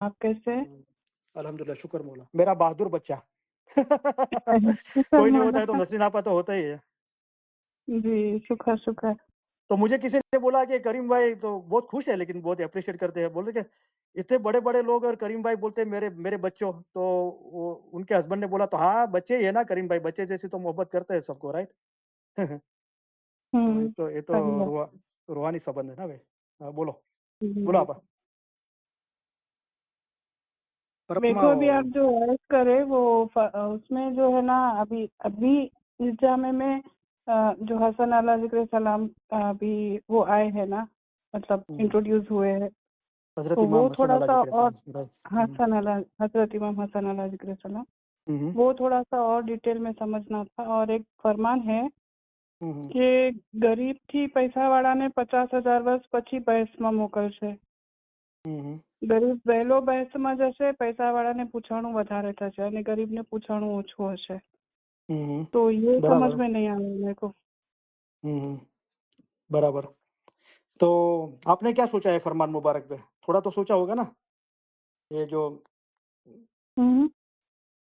आप कैसे हैं? अल्हम्दुलिल्लाह, शुक्र मौला। मेरा बहादुर बच्चा। शुक्र कोई नहीं होता है तो मौला। नस्ली नापा तो होता ही है। जी, शुक्र, शुक्र। तो मुझे किसी ने बोला कि करीम भाई तो बहुत खुश है, लेकिन बहुत एप्रिशिएट करते हैं। बोलते कि इतने बड़े-बड़े लोग और करीम भाई बोलते हैं मेरे मेरे बच्चों। तो वो उनके हस्बैंड ने बोला तो हाँ, बच्चे ही है ना करीम भाई, बच्चे जैसी तो मोहब्बत करते हैं सबको, राइट? तो हुँ, ये तो सही है। रूहानी संबंध है ना भाई। हाँ, बोलो, बोलो जी। आप। देखो फरमाओ। अभी आप जो अर्ज़ करे वो उसमें जो है ना अभी अभी इस जामे में जो हसन अला ज़िक्र सलाम अभी वो आए हैं ना, मतलब हुँ, इंट्रोड्यूस हुए हैं, हज़रत तो वो इमाम हसन थोड़ा-सा अलैहि और सल्लम, राइट। हुँ, हसन अला हज़रत इमाम हसन अला ज़िक्र सलाम, हुँ, हुँ, वो थोड़ा-सा और डिटेल में समझना था। और एक फरमान है हुँ, हुँ, કે ગરીબથી પૈસાવાળાને 50,000 વર્ષ પછી બહેસમાં મોકલશે. हुँ, हुँ, ગરીબ વહેલો બહેસમાં જશે, પૈસાવાળાને પૂછાણું વધારે થશે અને ગરીબને પૂછાણું ઓછું હશે. हुँ, हुँ, तो ये समझ बराबर। में नहीं आया मेरे को। हुँ, हुँ, बराबर। तो आपने क्या सोचा है फरमान मुबारक पे? थोड़ा तो सोचा होगा ना? ये जो हुँ,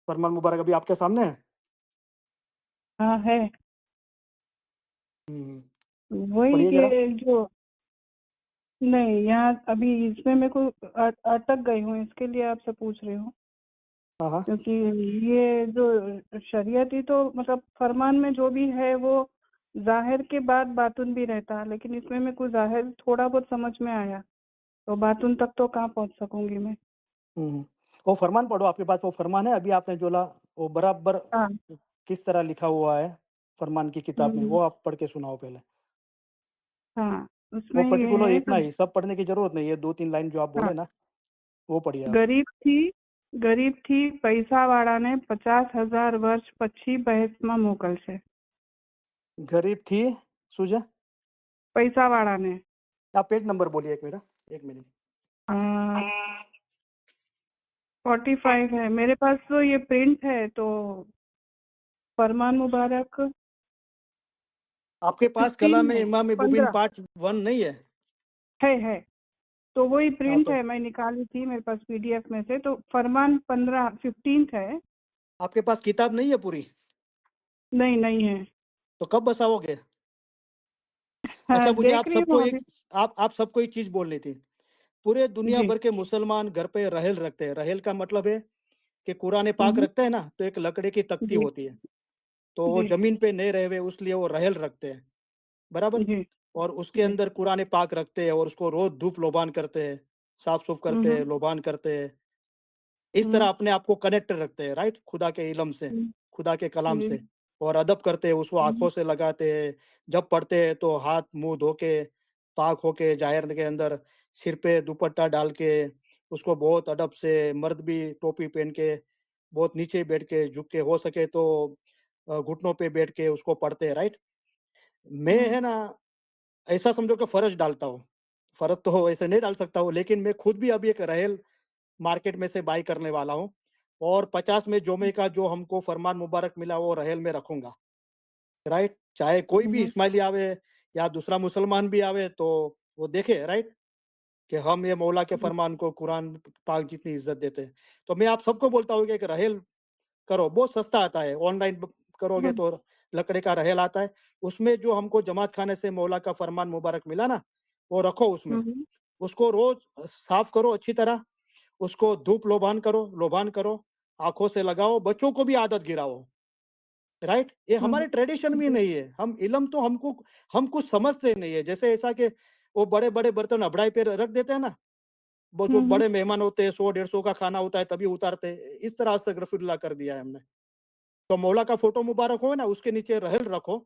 फरमान मुबारक अभी आपके सामने है? हाँ है। हुँ, हुँ, वही पढ़िए ज़रा। कि जो नहीं यहाँ अभी इसमें मेरे को अटक गई हूँ, इसके लिए आपसे पूछ रही हूँ। हाँ, हाँ। क्योंकि ये जो शरीयती तो मतलब फरमान में जो भी है वो ज़ाहिर के बाद बातुन भी रहता है, लेकिन इसमें मेरे को ज़ाहिर थोड़ा बहुत समझ में आया, तो बातुन तक तो कहाँ पहुँच सकूँगी मैं। हुँ, हुँ। वो फरमान पढ़ो, आपके पास वो फरमान है अभी आपने जोला, वो बराबर हाँ, किस तरह लिखा हुआ है फरमान की किताब में, हुँ, वो आप पढ़ के सुनाओ पहले। हाँ, वो उसमें ये पर्टिकुलर है इतना कि ही, सब पढ़ने की ज़रूरत नहीं है, 2-3 लाइन जो आप हाँ, बोले ना, वो पढ़िए आप। ગરીબથી ગરીબથી પૈસાવાળાને 50,000 વર્ષ પછી બહેસમાં મોકલશે. गरीब थी सुजा, પૈસાવાળાને आप पेज नंबर बोलिए एक मेरा, 1 मिनट। अ, 45 है मेरे पास, तो ये प्रिंट है तो फरमान मुबारक आपके पास 15 कलाम है, इमाम मुबीन 15 पार्ट 1 नहीं है? है। तो वही हाँ, प्रिंट तो है, मैं निकाली थी मेरे पास पीडीएफ में से, तो फरमान 15 है। आपके पास किताब नहीं है पूरी? नहीं, नहीं है। तो कब बसाओगे? हाँ, अच्छा, मुझे देख रही हूँ अभी। आप सबको एक चीज़ बोलनी थी। पूरे दुनिया जी, भर के मुसलमान घर पे रहेल रखते हैं। रहेल का मतलब है कि कुरान पाक हुँ, रखते हैं ना, तो एक लकड़ी की तख्ती जी, होती है। तो वो जी, ज़मीन पे नहीं रहे हुए, इसलिए वो रहेल रखते हैं, बराबर? जी, और उसके जी। अंदर कुरान पाक रखते हैं और उसको रोज़ धूप-लोबान करते हैं, साफ-सूफ हुँ, करते हैं, हुँ, लोबान करते हैं। इस तरह हुँ, अपने आप को कनेक्ट रखते हैं, राइट? खुदा के इल्म से, हुँ, खुदा के कलाम जी, से, और अदब करते हैं, उसको हुँ, आँखों से लगाते हैं। जब पढ़ते हैं तो हाथ-मुँह धो के, पाक होके ज़ाहिर के अंदर सिर पे दुपट्टा डाल के, उसको बहुत अदब से, मर्द भी टोपी पहन के, बहुत नीचे बैठ के, झुक के, हो सके तो घुटनों पे बैठ के उसको पढ़ते हैं, राइट? मैं हुँ, है ना, ऐसा समझो कि फ़र्ज़ डालता हूँ। फ़र्ज़ तो ऐसे नहीं डाल सकता हूँ, लेकिन मैं खुद भी अभी एक रहेल मार्केट में से बाय करने वाला हूँ, और 50 में जोमे का जो हमको फरमान मुबारक मिला वो रहेल में रखूँगा, राइट? चाहे कोई हुँ, भी हुँ, इस्माइली आवे या दूसरा मुसलमान भी आवे तो वो देखे, राइट? कि हम ये मौला के हुँ, फरमान को कुरान पाक जितनी इज़्ज़त देते हैं। तो मैं आप सबको बोलता हूँ कि एक रहेल करो, बहुत सस्ता आता है, ऑनलाइन ब करोगे हुँ, तो लकड़े का रहेल आता है। उसमें जो हमको जमात खाने से मौला का फरमान मुबारक मिला ना, वो रखो उसमें। हुँ, उसको रोज़ साफ करो अच्छी तरह, उसको धूप लोबान करो, आँखों से लगाओ, बच्चों को भी आदत गिराओ, राइट? ये हुँ, हमारे ट्रेडिशन में जी, नहीं है। हम इल्म तो हम कुछ समझते नहीं है। जैसे ऐसा कि वो बड़े-बड़े बर्तन अबड़ाई पे रख देते हैं ना, वो जो हुँ, हुँ, बड़े मेहमान होते हैं, 100 150 का खाना होता है तभी उतारते हैं। इस तरह अस्तगफिरुल्लाह कर दिया है हमने। तो मौला का फ़ोटो मुबारक हो ना, उसके नीचे रहेल रखो,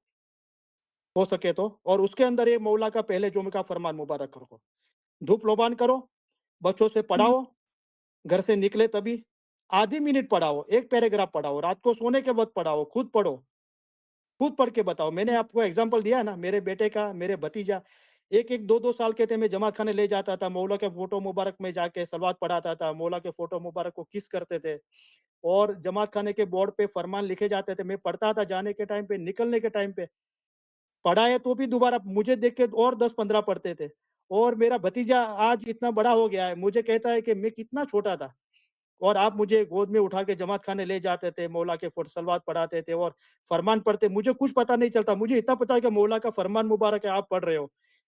हो सके तो, और उसके अंदर ये मौला का पहले जुमे का फरमान मुबारक रखो। धूप लोबान करो, बच्चों से हुँ, पढ़ाओ, घर से निकले तभी आधी मिनट पढ़ाओ, एक पैराग्राफ पढ़ाओ, रात को सोने के वक़्त पढ़ाओ, खुद पढ़ के बताओ। मैंने हुँ, आपको एग्ज़ाम्पल दिया है ना, मेरे बेटे का, मेरे भतीजा 1-1, 2-2 साल के थे, मैं जमात खाने ले जाता था, मौला के फ़ोटो मुबारक में जाके सलवात पढ़ाता था, मौला के फ़ोटो मुबारक को किस करते थे, और जमात खाने के बोर्ड पे फरमान लिखे जाते थे, मैं पढ़ता था जाने के टाइम पे, निकलने के टाइम पे। पढ़ाए तो भी दोबारा मुझे देख के और 10-15 पढ़ते थे, और मेरा भतीजा आज इतना बड़ा हो गया है, मुझे कहता है कि मैं कितना छोटा था और आप मुझे गोद में उठा के जमात खाने ले जाते थे, मौला के सलवात पढ़ाते थे और फरमान पढ़ते, मुझे कुछ पता नहीं चलता। मुझे इतना पता है कि मौला का फरमान मुबारक है, आप पढ़ रहे हो।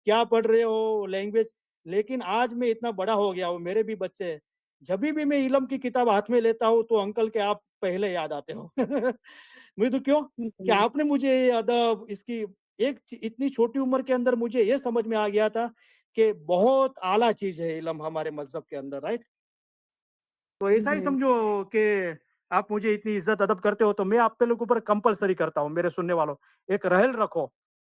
क्या पढ़ रहे हो लैंग्वेज, लेकिन आज मैं इतना बड़ा हो गया हूँ, मेरे भी बच्चे हैं। जभी भी मैं इल्म की किताब हाथ में लेता हूँ, तो अंकल के आप पहले याद आते हो। मुझे तो क्यों? कि जी, आपने मुझे ये अदब इसकी इतनी छोटी उम्र के अंदर मुझे ये समझ में आ गया था कि बहुत आला चीज़ है इल्म हमारे मज़हब के अंदर, राइट? तो ऐसा ही जी, समझो कि आप मुझे इतनी इज्जत अदब करते हो, तो मैं आप पे लोगों पर कंपल्सरी करता हूँ, मेरे सुनने वालों। एक रहल रखो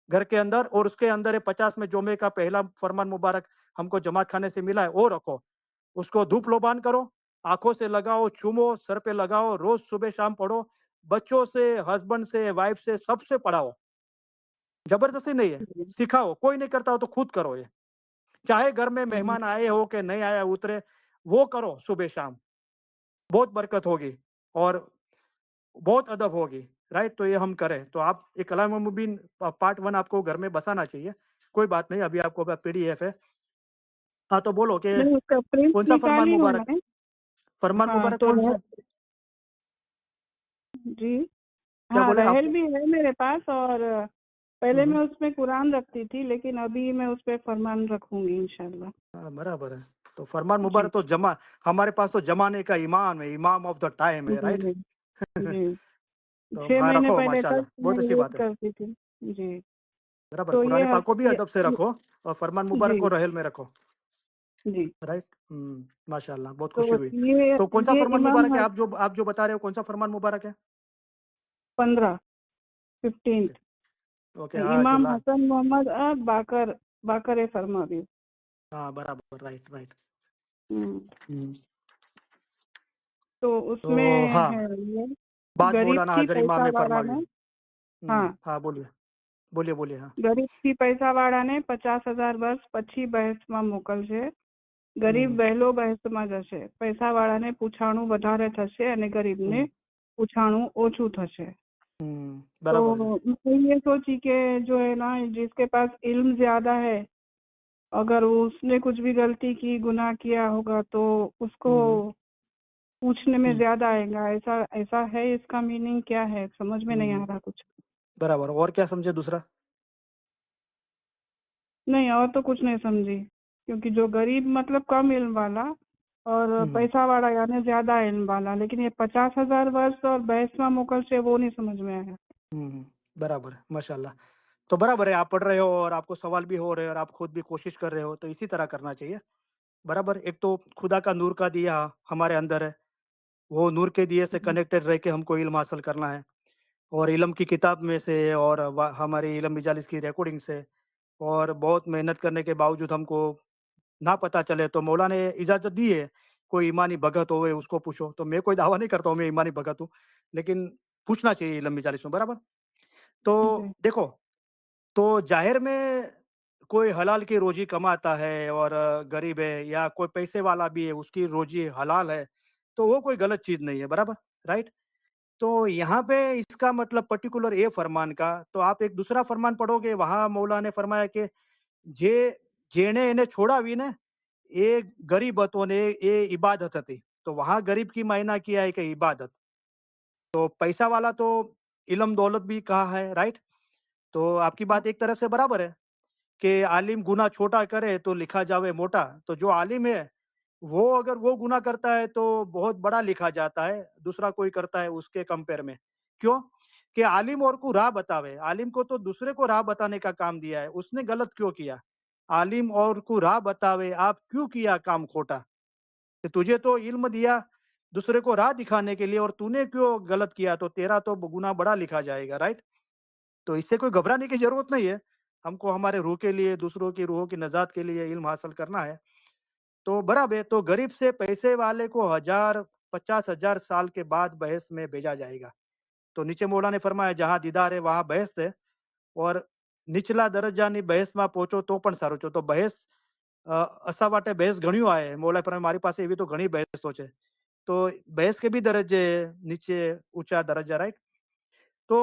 घर के अंदर और उसके अंदर ये 50 में जुमे का पहला फरमान मुबारक हमको जमात खाने से मिला है, वो रखो। उसको धूप लोबान करो, आँखों से लगाओ, चूमो, सर पे लगाओ, रोज़ सुबह-शाम पढ़ो। बच्चों से, हस्बैंड से, वाइफ से, सबसे पढ़ाओ। ज़बरदस्ती नहीं है, जी, सिखाओ। कोई नहीं करता हो तो खुद करो ये। चाहे घर में हुँ। मेहमान आए हो कि नहीं आए उतरे, वो करो सुबह-शाम। बहुत बरकत होगी और बहुत अदब होगी, राइट? तो ये हम करें, तो आप ये कलाम मुबीन पार्ट 1 आपको घर में बसाना चाहिए। कोई बात नहीं, अभी आपको पीडीएफ है। हाँ, तो बोलो कि नहीं, उसका प्रिंट कौन-सा फरमान निकाली हूँ मुबारक? मैं। फरमान हाँ, मुबारक तो कौन-सा? जी, क्या हाँ, बोले रहल आपने? भी है मेरे पास और हुँ, पहले हुँ। मैं उसमें कुरान रखती थी, लेकिन अभी मैं उसपे फरमान रखूँगी इंशाल्लाह। हाँ, बराबर है। तो फरमान जी, मुबारक तो हमारे पास तो ज़माने का इमाम है, इमाम ऑफ द टाइम है, जी, राइट? जी, जी। तो 6 हाँ, महीने रखो पहले तक माशाल्लाह, मैं बहुत अच्छी यूज़ बात है। करती थी। जी, बराबर, तो कुरान पाक को भी ये अदब से रखो और फरमान मुबारक को जी, रहल में रखो, जी। राइट? माशाल्लाह, बहुत खुशी तो हुई। ये तो कौन-सा ये फरमान इमाम मुबारक है? हस आप जो बता रहे हो, कौन-सा फरमान मुबारक है? 15 ओके, 15th ओके, हाँ, जो इमाम ला हसन मोहम्मद बाकर फरमादी। हाँ, बराबर, राइट, राइट। हुँ, हुँ, तो तो उसमें है हाँ, ये बाद गरीब मौलाना थी हज़रत इमाम पैसा ने वाला फरमाई। ने हाँ, हाँ, बोलिए। बोलिए, बोलिए, हाँ। गरीब थी પૈસાવાળા ને 50,000 વર્ષ પછી બહેસમાં મોકલશે. ગરીબ हुँ, વહેલો બહેસમાં જશે. પૈસાવાળાને પૂછાણું વધારે થશે અને ગરીબને हुँ, પૂછાણું ઓછું થશે. तो बराबर है। मैं ये सोची कि जो है ना जिसके पास इल्म ज्यादा है, अगर उसने कुछ भी गलती की गुनाह किया होगा तो उसको हुँ, पूछने में हुँ, ज्यादा आएगा। ऐसा ऐसा है, इसका मीनिंग क्या है समझ में नहीं आ हुँ, रहा कुछ। बराबर और क्या समझे दूसरा? नहीं, और तो कुछ नहीं समझी, क्योंकि जो गरीब मतलब कम इल्म वाला और हुँ, पैसा वाला यानी ज्यादा इल्म वाला, लेकिन ये 50,000 वर्ष और 22वां मुकल से वो नहीं समझ में आया। बराबर है, माशाल्लाह। तो बराबर है, आप पढ़ रहे हो और आपको सवाल भी हो रहे हैं और आप खुद भी कोशिश कर रहे हो, तो इसी तरह करना चाहिए। बराबर, एक तो खुदा का नूर का दिया हमारे अंदर है, वो नूर के दिए से जी, कनेक्टेड रह के हमको इल्म हासिल करना है और इल्म की किताब में से और हमारी इल्म मजालिस की रिकॉर्डिंग से और बहुत मेहनत करने के बावजूद हमको ना पता चले तो मौला ने इजाज़त दी है, कोई ईमानी भगत होवे उसको पूछो। तो मैं कोई दावा नहीं करता हूँ मैं ईमानी भगत हूँ, लेकिन पूछना चाहिए इल्म मजालिस में, बराबर? तो जी, देखो, तो ज़ाहिर में कोई हलाल की रोज़ी कमाता है और गरीब है या कोई पैसे वाला भी है, उसकी रोज़ी हलाल है, तो वो कोई गलत चीज़ नहीं है, बराबर? राइट? तो यहाँ पे इसका मतलब पर्टिकुलर ये फरमान का, तो आप एक दूसरा फरमान पढ़ोगे, वहाँ मौला ने फरमाया कि જે જેણે એને છોડાવી ને એ गरीब હતો ने ये इबादत थी। तो वहाँ गरीब की मायना किया है कि इबादत। तो पैसा वाला तो इल्म दौलत भी कहा है, राइट? तो आपकी बात एक तरह से बराबर है कि आलिम गुनाह छोटा करे तो लिखा जावे मोटा। तो जो आलिम है, वो अगर वो गुनाह करता है तो बहुत बड़ा लिखा जाता है, दूसरा कोई करता है उसके कंपेयर में। क्यों? कि आलिम और को राह बतावे, आलिम को तो दूसरे को राह बताने का काम दिया है, उसने गलत क्यों किया? आलिम और को राह बतावे, आप क्यों किया काम खोटा? कि तुझे तो इल्म दिया दूसरे को राह दिखाने के लिए और तूने क्यों गलत किया? तो तेरा तो गुनाह बड़ा लिखा जाएगा, राइट? तो इससे कोई घबराने की ज़रूरत नहीं है। हमको हमारे रूह के लिए, दूसरों की रूहों की नजात के लिए इल्म हासिल करना है। तो बराबर है, तो गरीब से पैसे वाले को 1000 50,000 साल के बाद बहस में भेजा जाएगा। तो नीचे मौला ने फरमाया जहाँ दीदार है वहाँ बहस है और નીચલા દરજ્જાની બહેસમાં પહોંચો તો પણ સારું છે. તો બહેસ અસા માટે બહેસ ઘણ્યું આવે. મૌલા ફરમાયા મારી પાસે એવી તો ઘણી બહેસો છે. तो बहस के भी दरज्जे नीचे ऊँचा दरज्जा, राइट? तो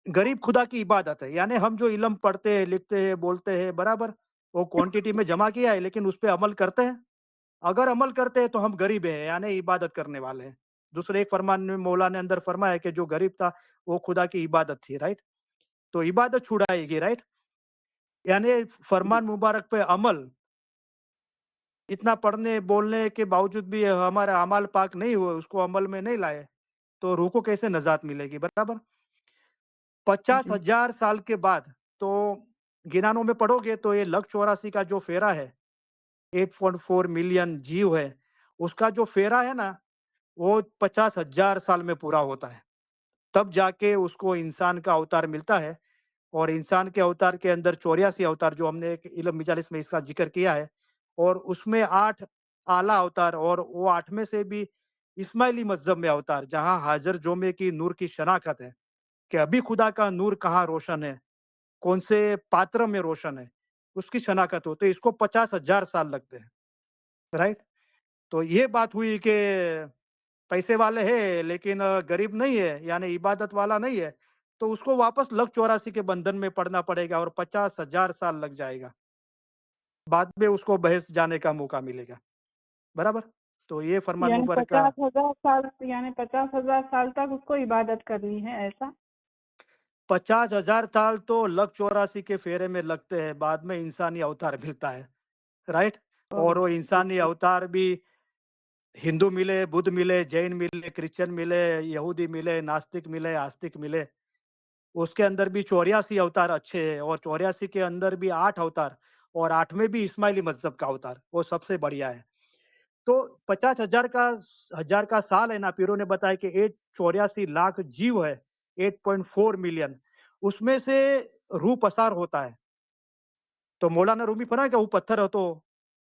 गरीब खुदा की इबादत है, यानी हम जो इल्म पढ़ते हैं, लिखते हैं, बोलते हैं, बराबर? वो क्वांटिटी में जमा किया है, लेकिन उस पे अमल करते हैं? अगर अमल करते हैं तो हम गरीब हैं, यानी इबादत करने वाले हैं। दूसरे एक फरमान में मौला ने अंदर फरमाया कि जो गरीब था, वो खुदा की इबादत थी, राइट? तो इबादत छुड़ाएगी, राइट? यानी फरमान मुबारक पे अमल, इतना पढ़ने, बोलने के बावजूद भी हमारा अमाल पाक नहीं हुए, उसको अमल में नहीं लाए, तो रूह को कैसे नजात मिलेगी, बराबर? जी 50,000 साल के बाद, तो गिनानों में पढ़ोगे तो ये लक 84 का जो फेरा है, 8.4 मिलियन जीव है, उसका जो फेरा है ना, वो 50,000 साल में पूरा होता है। तब जाके उसको इंसान का अवतार मिलता है, और इंसान के अवतार के अंदर 84 अवतार, जो हमने एक इल्म मजालिस में इसका ज़िक्र किया है, और उसमें 8 आला अवतार, और वो 8 में से भी इस्माइली मज़हब में अवतार, जहाँ हाज़र जोमे की नूर की शनाख़त है, कि अभी खुदा का नूर कहाँ रोशन है, कौन से पात्र में रोशन है, उसकी शनाख़त हो। तो इसको 50,000 साल लगते हैं, राइट? तो ये बात हुई कि पैसे वाले हैं लेकिन गरीब नहीं है, यानी इबादत वाला नहीं है, तो उसको वापस लक 84 के बंधन में पड़ना पड़ेगा और 50,000 साल लग जाएगा। बाद में उसको बहस जाने का मौका मिलेगा, बराबर? तो ये फरमान यानी मुबारक का 50,000 साल, यानी 50,000 साल तक उसको इबादत करनी है, ऐसा? 50,000 साल तो लक 84 के फेरे में लगते हैं, बाद में इंसानी अवतार मिलता है, राइट? ओह, और वो जी इंसानी जी। अवतार भी हिंदू मिले, बुद्ध मिले, जैन मिले, क्रिश्चियन मिले, यहूदी मिले, नास्तिक मिले, आस्तिक मिले। उसके अंदर भी 84 अवतार अच्छे हैं, और 84 के अंदर भी 8 अवतार, और 8 में भी इस्माइली मज़हब का अवतार, वो सबसे बढ़िया है। तो 50,000 का साल है ना, पीरों ने बताया कि 84 लाख जीव है, 8.4 मिलियन, उसमें से रूह पसार होता है। તો મૌલાના રૂમી ફરા કે હું પથ્થર હતો,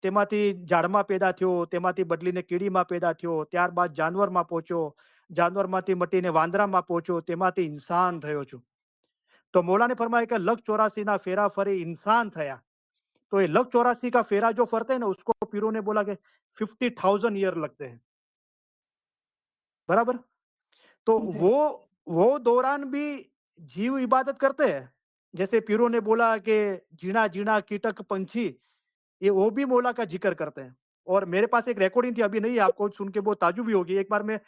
તેમાંથી ઝાડમાં પેદા થયો, તેમાંથી બદલીને કીડીમાં પેદા થયો, ત્યારબાદ જાનવરમાં પહોંચ્યો, જાનવરમાંથી મટીને વાંદરામાં પહોંચ્યો, તેમાંથી ઇન્સાન થયો છું. तो मौला ने फरमाया कि लक 84 ना फेरा फरे इंसान थया। तो ये लक 84 का फेरा जो फरते हैं ना, उसको पीरों ने बोला कि 50,000 ईयर लगते हैं, बराबर? तो जी वो दौरान भी जीव इबादत करते हैं। जैसे पीरों ने बोला कि जीना जीना कीटक पंछी, ये वो भी मौला का जिक्र करते हैं। और मेरे पास एक रिकॉर्डिंग थी, अभी नहीं है, आपको सुन के बहुत ताज्जुब भी होगी। एक बार मैं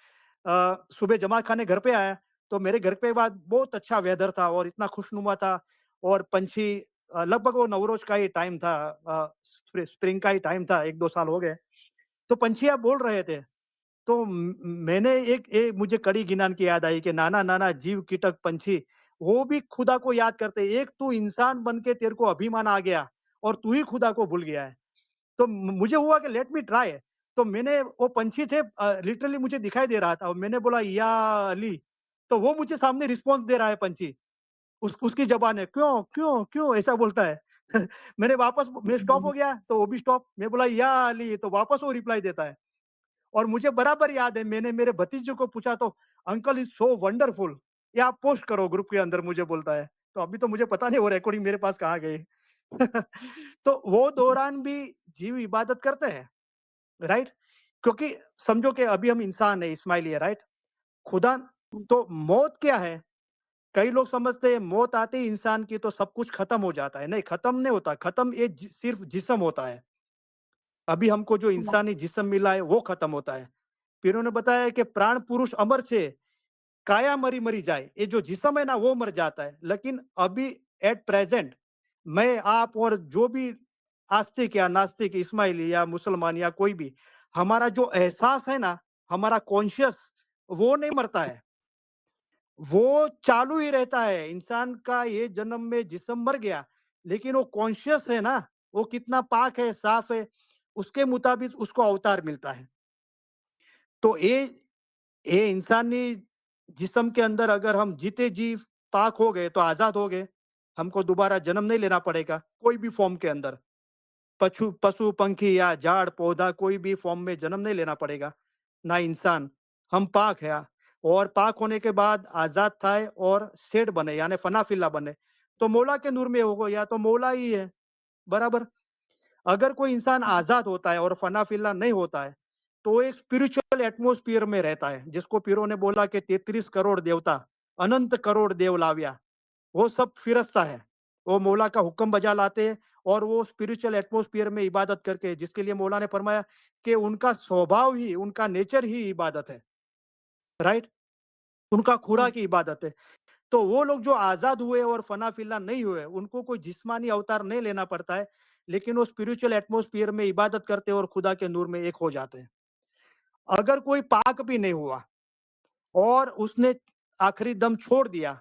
सुबह जमात खाने घर पे आया, तो मेरे घर पे बाद बहुत अच्छा वेदर था और इतना खुशनुमा था, और पंछी लगभग वो नवरोज का ही टाइम था, स्प्रिंग का ही टाइम था, 1-2 साल हो गए। तो पंछियाँ बोल रहे थे, तो मैंने एक मुझे कड़ी गिनान की याद आई कि नाना नाना जीव कीटक पंछी, वो भी खुदा को याद करते हैं। एक तू इंसान बन के तेरे को अभिमान आ गया, और तू ही खुदा को भूल गया है। तो मुझे हुआ कि लेट मी ट्राई। तो मैंने, वो पंछी थे, लिटरली मुझे दिखाई दे रहा था, और मैंने बोला या अली, तो वो मुझे सामने रिस्पॉन्स दे रहा है पंछी, उसकी जबान है, क्यों क्यों क्यों ऐसा बोलता है। मैंने वापस, मैं स्टॉप हो गया तो वो भी स्टॉप, मैं बोला या अली, तो वापस वो रिप्लाई देता है। और मुझे बराबर याद है, मैंने मेरे भतीजे को पूछा, तो अंकल इज सो वंडरफुल, ये आप पोस्ट करो ग्रुप के अंदर, मुझे बोलता है। तो अभी तो मुझे पता नहीं वो रिकॉर्डिंग मेरे पास कहाँ गई। तो वो दौरान भी जीव इबादत करते हैं, राइट? क्योंकि समझो कि अभी हम इंसान है, इस्माइली है, राइट? खुदा, तो मौत क्या है? कई लोग समझते हैं मौत आते ही इंसान की तो सब कुछ खत्म हो जाता है। नहीं, खत्म नहीं होता। खत्म ये सिर्फ जिस्म होता है। अभी हमको जो इंसानी जिस्म मिला है वो खत्म होता है। फिर उन्होंने बताया कि प्राण पुरुष अमर छे, काया मरी मरी जाए, ये जो जिस्म है ना वो मर जाता है, लेकिन अभी एट प्रेजेंट मैं, आप और जो भी आस्तिक या नास्तिक, इस्माइली या मुसलमान या कोई भी, हमारा जो एहसास है ना, हमारा कॉन्शियस, वो नहीं मरता है, वो चालू ही रहता है। इंसान का ये जन्म में जिस्म मर गया, लेकिन वो कॉन्शियस है ना, वो कितना पाक है, साफ है, उसके मुताबिक उसको अवतार मिलता है। तो ये इंसानी जिस्म के अंदर अगर हम जीते जी पाक हो गए तो आज़ाद हो गए। हमको दोबारा जन्म नहीं लेना पड़ेगा, कोई भी फ़ॉर्म के अंदर। पशु-पंखी या झाड़-पौधा, कोई भी फ़ॉर्म में जन्म नहीं लेना पड़ेगा, ना इंसान। हम पाक है, और पाक होने के बाद आज़ाद थाए और सेठ बने, यानी फना-फिल्ला बने। तो मौला के नूर में हो गया, तो मौला ही है, बराबर? अगर कोई इंसान आज़ाद होता है और फना-फिल्ला नहीं होता है, तो वो एक स्पिरिचुअल एटमॉस्फियर में रहता है, जिसको पीरों ने बोला कि 33 करोड़ देवता, अनंत करोड़ देव लाव्या, वो सब फिरस्ता है। वो मौला का हुक्म बजा लाते हैं, और वो स्पिरिचुअल एटमॉस्फेयर में इबादत करके, जिसके लिए मौला ने फरमाया कि उनका स्वभाव ही, उनका नेचर ही इबादत है, राइट? उनका हाँ, खुराक ही इबादत है। तो वो लोग जो आज़ाद हुए और फ़ना-फ़िल्ला नहीं हुए, उनको कोई जिस्मानी अवतार नहीं लेना पड़ता है, लेकिन वो स्पिरिचुअल एटमॉस्फेयर में इबादत करते हैं और खुदा के नूर में एक हो जाते हैं। अगर कोई पाक भी नहीं हुआ और उसने आखिरी दम छोड़ दिया,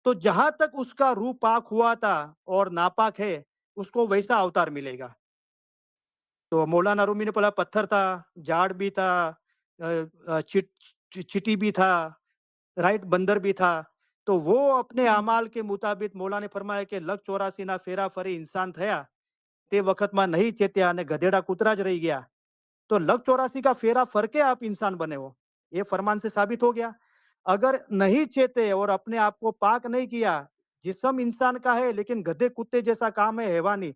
तो जहाँ तक उसका रूह पाक हुआ था और नापाक है, उसको वैसा अवतार मिलेगा। तो मौलाना रूमी ने बोला पत्थर था, झाड़ भी था, अ चींटी भी था, राइट, बंदर भी था। तो वो अपने हुँ, अमाल के मुताबिक मौला ने फरमाया कि लख 84 ना फेरा फरी इंसान थया, તે વખતમાં નહીં ચેત્યા અને ગધેડા કૂતરા જ રહી ગયા। तो लख 84 का फेरा फरके आप इंसान बने हो, ये फरमान से साबित हो गया। अगर नहीं चेते और अपने आप को पाक नहीं किया, जिस्म इंसान का है लेकिन गधे कुत्ते जैसा काम है हैवानी,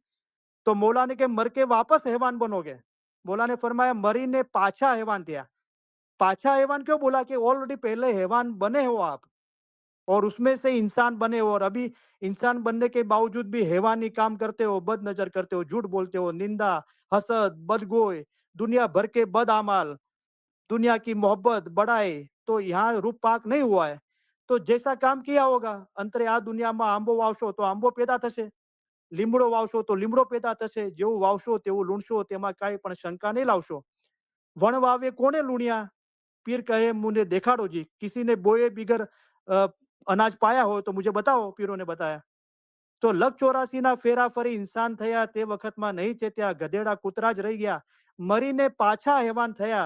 तो मौला ने के मर के वापस हैवान बनोगे। मौला ने फरमाया मरी ने पाछा हैवान थिया। पाछा हैवान क्यों बोला कि ऑलरेडी पहले हैवान बने हो आप और उसमें से इंसान बने हो और अभी इंसान बनने के बावजूद भी हैवानी काम करते हो, बदनजर करते हो, झूठ बोलते हो, निंदा, हसद, बदगोई, दुनिया भर के बदआमाल, दुनिया की मोहब्बत, बड़ाई, तो यहाँ रूप पाक नहीं हुआ है। तो जैसा काम किया होगा, अंतरे આ દુનિયામાં આંબો વાવશો તો આંબો પેદા થશે, લીમડો વાવશો તો લીમડો પેદા થશે, જેવું વાવશો તેવું લૂણશો, તેમાં કાંઈ પણ શંકા નહીં લાવશો। વણ વાવે કોણે લૂણ્યા? पीर कहे मुझे देखाड़ो जी, किसी ने बोए बिगर अनाज पाया हो तो मुझे बताओ, पीरों ने बताया। तो लख 84 ना फेरा फरी इंसान थया, ते वखतમાં नहीं चेत्या, गधेड़ा कूतरा ज रही गया, मरीने पाछा हैवान थया,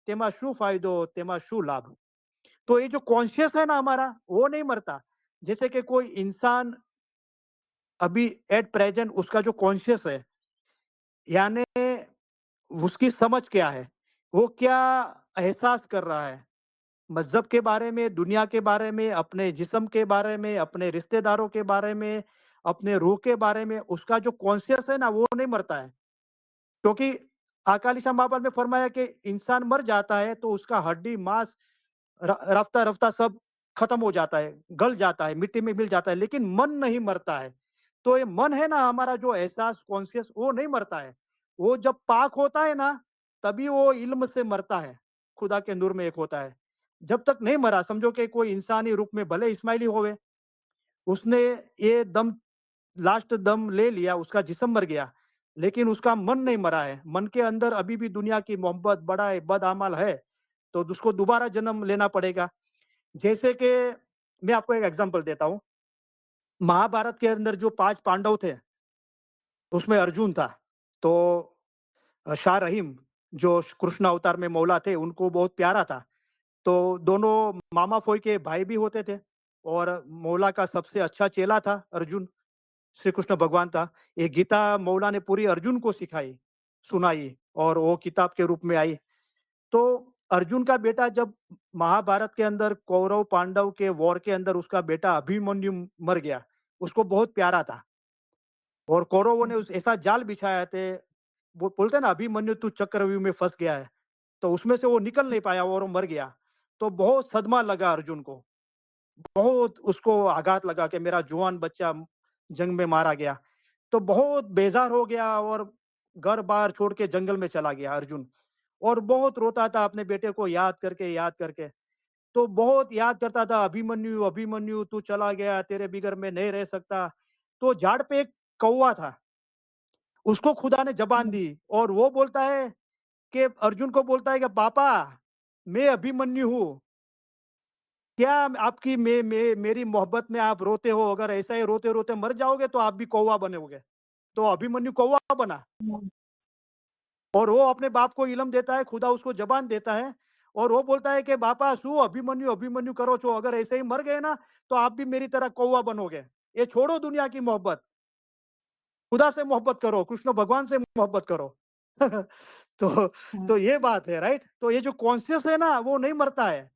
तेमा शू फायदो, तेमा शू लाभ। तो ये जो कॉन्शियस है ना हमारा, वो नहीं मरता। जैसे कि कोई इंसान अभी एट प्रेजेंट उसका जो कॉन्शियस है, यानी उसकी समझ क्या है, वो क्या एहसास कर रहा है, मज़हब के बारे में, दुनिया के बारे में, अपने जिस्म के बारे में, अपने रिश्तेदारों के बारे में, अपने रूह के बारे में, उसका जो कॉन्शियस है ना, वो नहीं मरता है। क्योंकि अकाली शाह बाबा ने फरमाया कि इंसान मर जाता है तो उसका हड्डी, मांस रफ्ता-रफ्ता सब खत्म हो जाता है, गल जाता है, मिट्टी में मिल जाता है, लेकिन मन नहीं मरता है। तो ये मन है ना हमारा जो एहसास, कॉन्शियस, वो नहीं मरता है। वो जब पाक होता है ना, तभी वो इल्म से मरता है, खुदा के नूर में एक होता है। जब तक नहीं मरा, समझो कि कोई इंसानी रूप में भले इस्माइली होवे, उसने ये दम, लास्ट दम ले लिया, उसका जिस्म मर गया, लेकिन उसका मन नहीं मरा है। मन के अंदर अभी भी दुनिया की मोहब्बत, बड़ाई, बदअमल है, तो उसको दोबारा जन्म लेना पड़ेगा। जैसे कि मैं आपको एक एग्जांपल देता हूँ, महाभारत के अंदर जो 5 पांडव थे, उसमें अर्जुन था। तो शाह रहीम, जो कृष्ण अवतार में मौला थे, उनको बहुत प्यारा था। तो दोनों मामा फोई के भाई भी होते थे और मौला का सबसे अच्छा चेला था अर्जुन, श्री कृष्ण भगवान था। ये गीता मौला ने पूरी अर्जुन को सिखाई, सुनाई और वो किताब के रूप में आई। तो अर्जुन का बेटा जब महाभारत के अंदर कौरव पांडव के वॉर के अंदर उसका बेटा अभिमन्यु मर गया, उसको बहुत प्यारा था और कौरवों ने हुँ, उस ऐसा जाल बिछाया थे, वो बोलते हैं ना अभिमन्यु तू चक्रव्यूह में फंस गया है, तो उसमें से वो निकल नहीं पाया और वो मर गया। तो बहुत सदमा लगा अर्जुन को, बहुत उसको आघात लगा कि मेरा जवान बच्चा जंग में मारा गया। तो बहुत बेजार हो गया और घर बार छोड़ के जंगल में चला गया अर्जुन और बहुत रोता था अपने बेटे को याद करके। तो बहुत याद करता था, अभिमन्यु, अभिमन्यु तू चला गया, तेरे बिगर मैं नहीं रह सकता। तो झाड़ पे एक कौवा था, उसको खुदा ने ज़बान हुँ, दी और वो बोलता है कि अर्जुन को बोलता है कि पापा, मैं अभिमन्यु हूँ। क्या आपकी मेरी मोहब्बत में आप रोते हो? अगर ऐसा ही रोते-रोते मर जाओगे तो आप भी कौवा बनोगे। तो अभिमन्यु कौवा बना हुँ, और वो अपने बाप को इल्म देता है, खुदा उसको ज़बान देता है और वो बोलता है कि बापा शू अभिमन्यु, अभिमन्यु करो छो, अगर ऐसे ही मर गए ना तो आप भी मेरी तरह कौवा बनोगे। ये छोड़ो दुनिया की मोहब्बत, खुदा से मोहब्बत करो, कृष्ण भगवान से मोहब्बत करो। तो हुँ, तो ये बात है, राइट? तो ये जो कॉन्शियस है ना, वो नहीं मरता है।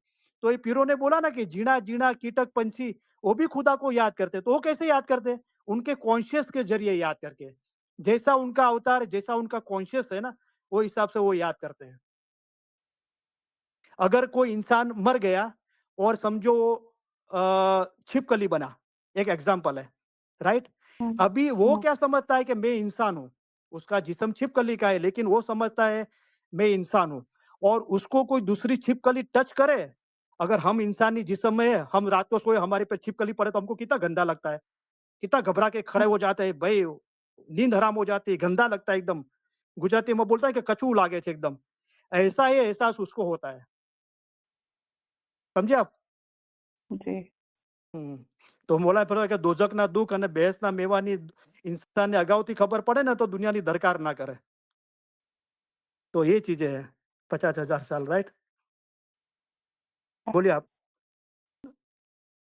तो ये पीरों ने बोला ना कि जीना-जीना कीटक पंछी, वो भी खुदा को याद करते। तो वो कैसे याद करते? उनके कॉन्शियस के ज़रिए याद करके। जैसा उनका अवतार, जैसा उनका कॉन्शियस है ना, वो हिसाब से वो याद करते हैं। अगर कोई इंसान मर गया और समझो छिपकली बना, एक एग्ज़ाम्पल है, राइट? हुँ, अभी वो हुँ, क्या समझता है कि मैं इंसान हूँ, उसका जिस्म छिपकली का है, लेकिन वो समझता है मैं इंसान हूँ और उसको कोई दूसरी छिपकली टच करे, अगर हम इंसानी जिस्म में है, हम रात को सोए हमारे पे छिपकली पड़े तो हमको कितना गंदा लगता है, कितना घबरा के खड़े हुँ, हो जाते हैं, भई नींद हराम हो जाती है, गंदा लगता है एकदम। गुजराती में बोलता है कि कछू लागे छे एकदम, ऐसा ही एहसास उसको होता है, समझे आप? जी। હમ. તો મોલા ફરવા કે દોજકના દુઃખ અને ભેંસના મેવાની इंसान ने अगाउથી ખબર પડે ને તો દુનિયાની દરકાર ના કરે. तो ये चीज़ें हैं, 50,000 साल राइट? बोलिए आप।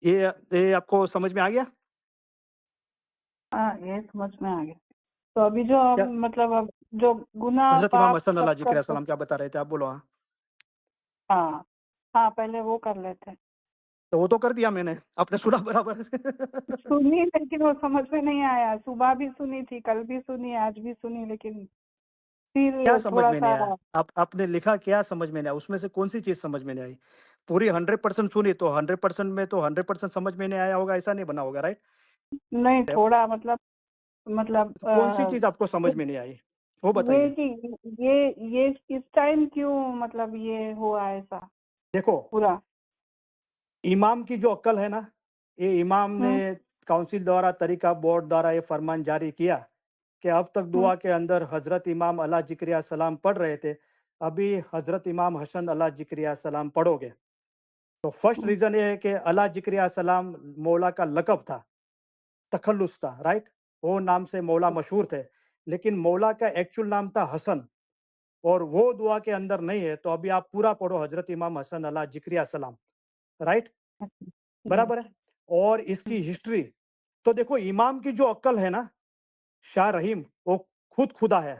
ये आपको समझ में आ गया? हाँ, ये समझ में आ गया। तो अभी जो क्या? हम मतलब अब जो गुनाह हज़रत इमाम पाप हसन सब अल्लाह जी के करते, सलाम क्या बता रहे थे? आप बोलो हाँ। हाँ, हाँ, पहले वो कर लेते हैं। तो वो तो कर दिया मैंने, आपने सुना बराबर। सुनी लेकिन वो समझ में नहीं आया। सुबह भी सुनी थी, कल भी सुनी, आज भी सुनी, लेकिन क्या फिर समझ में नहीं थोड़ा-सा आया? आपने लिखा क्या समझ में नहीं आया? उसमें से कौन-सी चीज़ समझ में नहीं आई? पूरी 100% सुनी तो 100% में तो 100% समझ में नहीं आया होगा, ऐसा नहीं बना होगा राइट? नहीं, थोड़ा मतलब तो कौन-सी चीज़ आपको समझ में नहीं आई? वो ये बताइए। कि ये ये इस टाइम क्यों मतलब ये हुआ ऐसा देखो, पूरा? इमाम की जो अक्ल है ना, ये इमाम ने हुँ, काउंसिल द्वारा, तरीका बोर्ड द्वारा ये फरमान जारी किया कि अब तक हुँ, दुआ के अंदर हज़रत इमाम अला ज़िक्रिया सलाम पढ़ रहे थे, अभी हज़रत इमाम हसन अला ज़िक्रिया सलाम पढ़ोगे। तो फर्स्ट हुँ, रीज़न ये है कि अला ज़िक्रिया सलाम मौला का लक़ब था, तखल्लुस था, राइट? वो नाम से मौला मशहूर थे, लेकिन मौला का एक्चुअल नाम था हसन और वो दुआ के अंदर नहीं है, तो अभी आप पूरा पढ़ो हज़रत इमाम हसन अला ज़िक्रिया सलाम, राइट? अच्छा, जी, बराबर है? और हुँ, इसकी हिस्ट्री, तो देखो इमाम की जो अक्ल है ना, शाह रहीम, वो खुद खुदा है,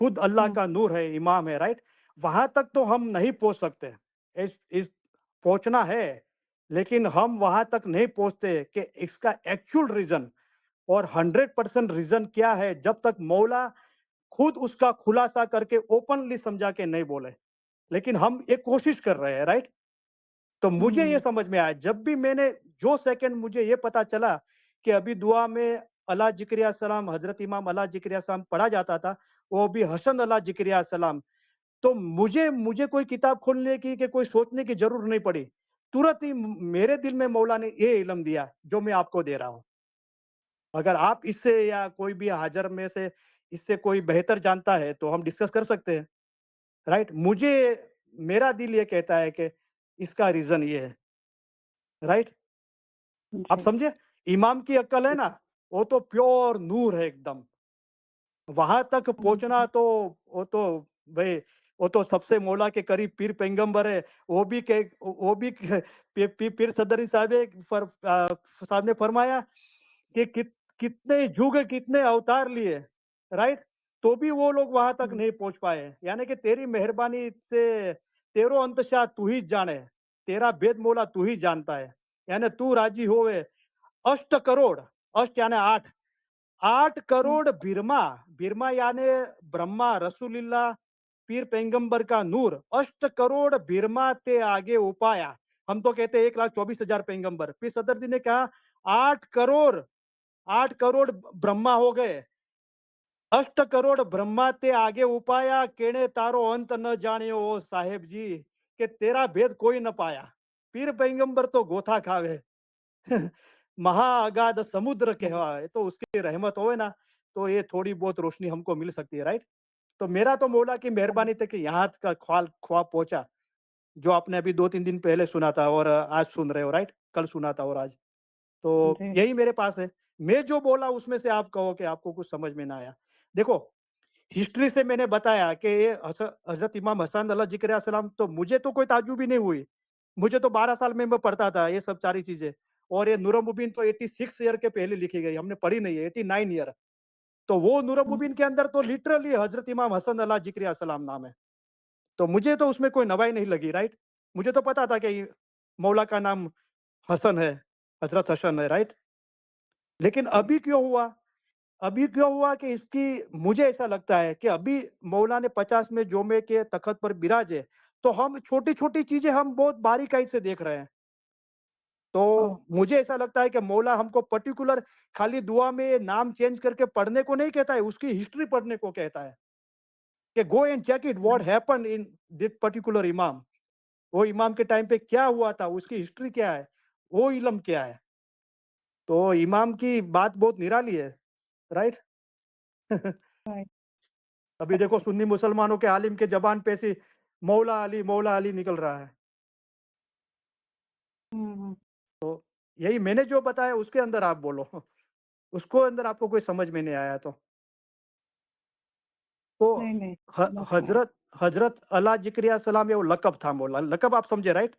खुद अल्लाह हुँ, का नूर है, इमाम है, राइट? वहां तक तो हम नहीं पहुंच सकते, इस पहुंचना है, लेकिन हम वहां तक नहीं पहुंचते कि इसका एक्चुअल रीजन और 100% रीजन क्या है, जब तक मौला खुद उसका खुलासा करके ओपनली समझा के नहीं बोले, लेकिन हम एक कोशिश कर रहे हैं, राइट? तो मुझे ये हुँ, समझ में आया, जब भी मैंने जो सेकंड मुझे ये पता चला कि अभी दुआ में अला जिक्रिया सलाम, हजरत इमाम अला जिक्रिया सलाम पढ़ा जाता था, वो भी हसन अला जिक्रिया सलाम, तो मुझे मुझे कोई किताब खोलने की कि कोई सोचने की जरूरत नहीं पड़ी, तुरंत ही मेरे दिल में मौला ने ये इल्म दिया जो मैं आपको दे रहा हूँ। अगर आप इससे या कोई भी हाजिर में से इससे कोई बेहतर जानता है तो हम डिस्कस कर सकते हैं, राइट? मुझे मेरा दिल ये कहता है कि इसका रीजन ये है, राइट? आप जी, समझे? इमाम की अक्ल है ना, वो तो प्योर नूर है एकदम। वहाँ तक हुँ, पहुँचना तो वो तो भई वो तो सबसे मौला के करीब पीर पैगंबर है। वो भी पीर सदरी साहब ने फरमाया कि कितने युग कितने अवतार लिए, राइट? तो भी वो लोग वहाँ तक हुँ, नहीं पहुँच पाए। यानी कि तेरी मेहरबानी से तेरो अंतशा तू ही जाने, तेरा भेद मौला तू ही जानता है। यानी तू राज़ी होवे, अष्ट करोड़, अष्ट यानी 8, 8 हुँ, करोड़ बिरमा, बिरमा यानी ब्रह्मा, रसूलुल्लाह, पीर पैगंबर का नूर, अष्ट करोड़ बिरमा ते आगे उपाया। हम तो कहते हैं 1,24,000 पैगंबर। पीर सदरदी ने कहा 8 करोड़, 8 करोड़ ब्रह्मा हो गए, अष्ट करोड़ ब्रह्मा ते आगे उपाया, केणे तारो अंत न जानियो ओ साहेब जी, के तेरा भेद कोई न पाया। पीर पैगंबर तो गोथा खावे। महाअगाध समुद्र हुँ, कहवाए, तो उसकी रहमत होए ना, तो ये थोड़ी बहुत रोशनी हमको मिल सकती है, राइट? तो मेरा तो मौला की मेहरबानी थी कि यहाँ का ख्वाब पहुंचा, जो आपने अभी 2-3 दिन पहले सुना था और आज सुन रहे हो, राइट? कल सुना था और आज। तो जी, यही मेरे पास है। मैं जो बोला उसमें से आप कहो कि आपको कुछ समझ में ना आया। देखो, हिस्ट्री से मैंने बताया कि ये हज़रत इमाम हसन अल्लाह ज़िक्र सलाम, तो मुझे तो कोई ताज्जुब ही नहीं हुई। मुझे तो 12 साल में मैं पढ़ता था ये सब सारी चीज़ें, और ये नूर मुबीन तो 86 ईयर के पहले लिखी गई, हमने पढ़ी नहीं है, 89 ईयर। तो वो नूर हुँ, मुबीन के अंदर तो लिटरली हज़रत इमाम हसन अल्लाह ज़िक्र सलाम नाम है। तो मुझे तो उसमें कोई नवाई नहीं लगी, राइट? मुझे तो पता था कि मौला का नाम हसन है, हज़रत हसन है, राइट? लेकिन जी, अभी क्यों हुआ कि इसकी मुझे ऐसा लगता है कि अभी मौला ने 50 में जोमे के तख़्त पर बिराजे, तो हम छोटी-छोटी चीज़ें हम बहुत बारीकाई से देख रहे हैं। ओह! तो मुझे ऐसा लगता है कि मौला हमको पर्टिकुलर खाली दुआ में नाम चेंज करके पढ़ने को नहीं कहता है, उसकी हिस्ट्री पढ़ने को कहता है, कि go and check it what happened in this particular इमाम। वो इमाम के टाइम पे क्या हुआ था, उसकी हिस्ट्री क्या है, वो इल्म क्या है। तो इमाम की बात बहुत निराली है, राइट? राइट, अभी देखो करेक्ट। सुन्नी मुसलमानों के आलिम के ज़बान पे से मौला अली निकल रहा है। हुँ, हुँ। तो यही मैंने जो बताया उसके अंदर आप बोलो, उसको अंदर आपको कोई समझ में नहीं आया तो। तो नहीं, नहीं, ह समझ में आया। हज़रत हज़रत अला ज़िक्रिया सलाम ये वो लक़ब था मौला, लक़ब आप समझे, राइट?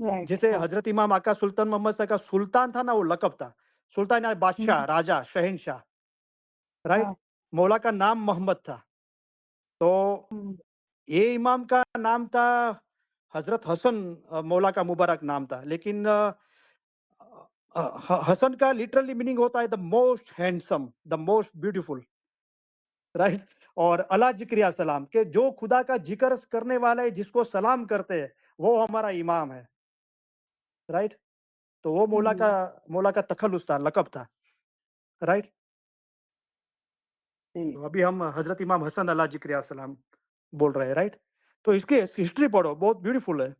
राइट, जैसे हाँ, हज़रत इमाम आका सुल्तान मोहम्मद साहब का सुल्तान था ना, वो लक़ब था। सुल्तान यानी हुँ, बादशाह, राजा, शहंशाह, राइट? हाँ, मौला का नाम मोहम्मद था। तो हुँ, ये इमाम का नाम था हज़रत हसन, मौला का मुबारक नाम था। लेकिन हसन का लिटरली मीनिंग होता है the most handsome, the most beautiful, right? और अला ज़िक्रिया सलाम के जो खुदा का ज़िक्र करने वाला है, जिसको सलाम करते हैं, वो हमारा इमाम है, राइट? तो वो हुँ, मौला का तखल्लुस था, लक़ब था, राइट? जी, तो अभी हम हज़रत इमाम हसन अला ज़िक्रिया सलाम बोल रहे हैं, राइट? तो इसकी हिस्ट्री पढ़ो, बहुत ब्यूटीफुल है,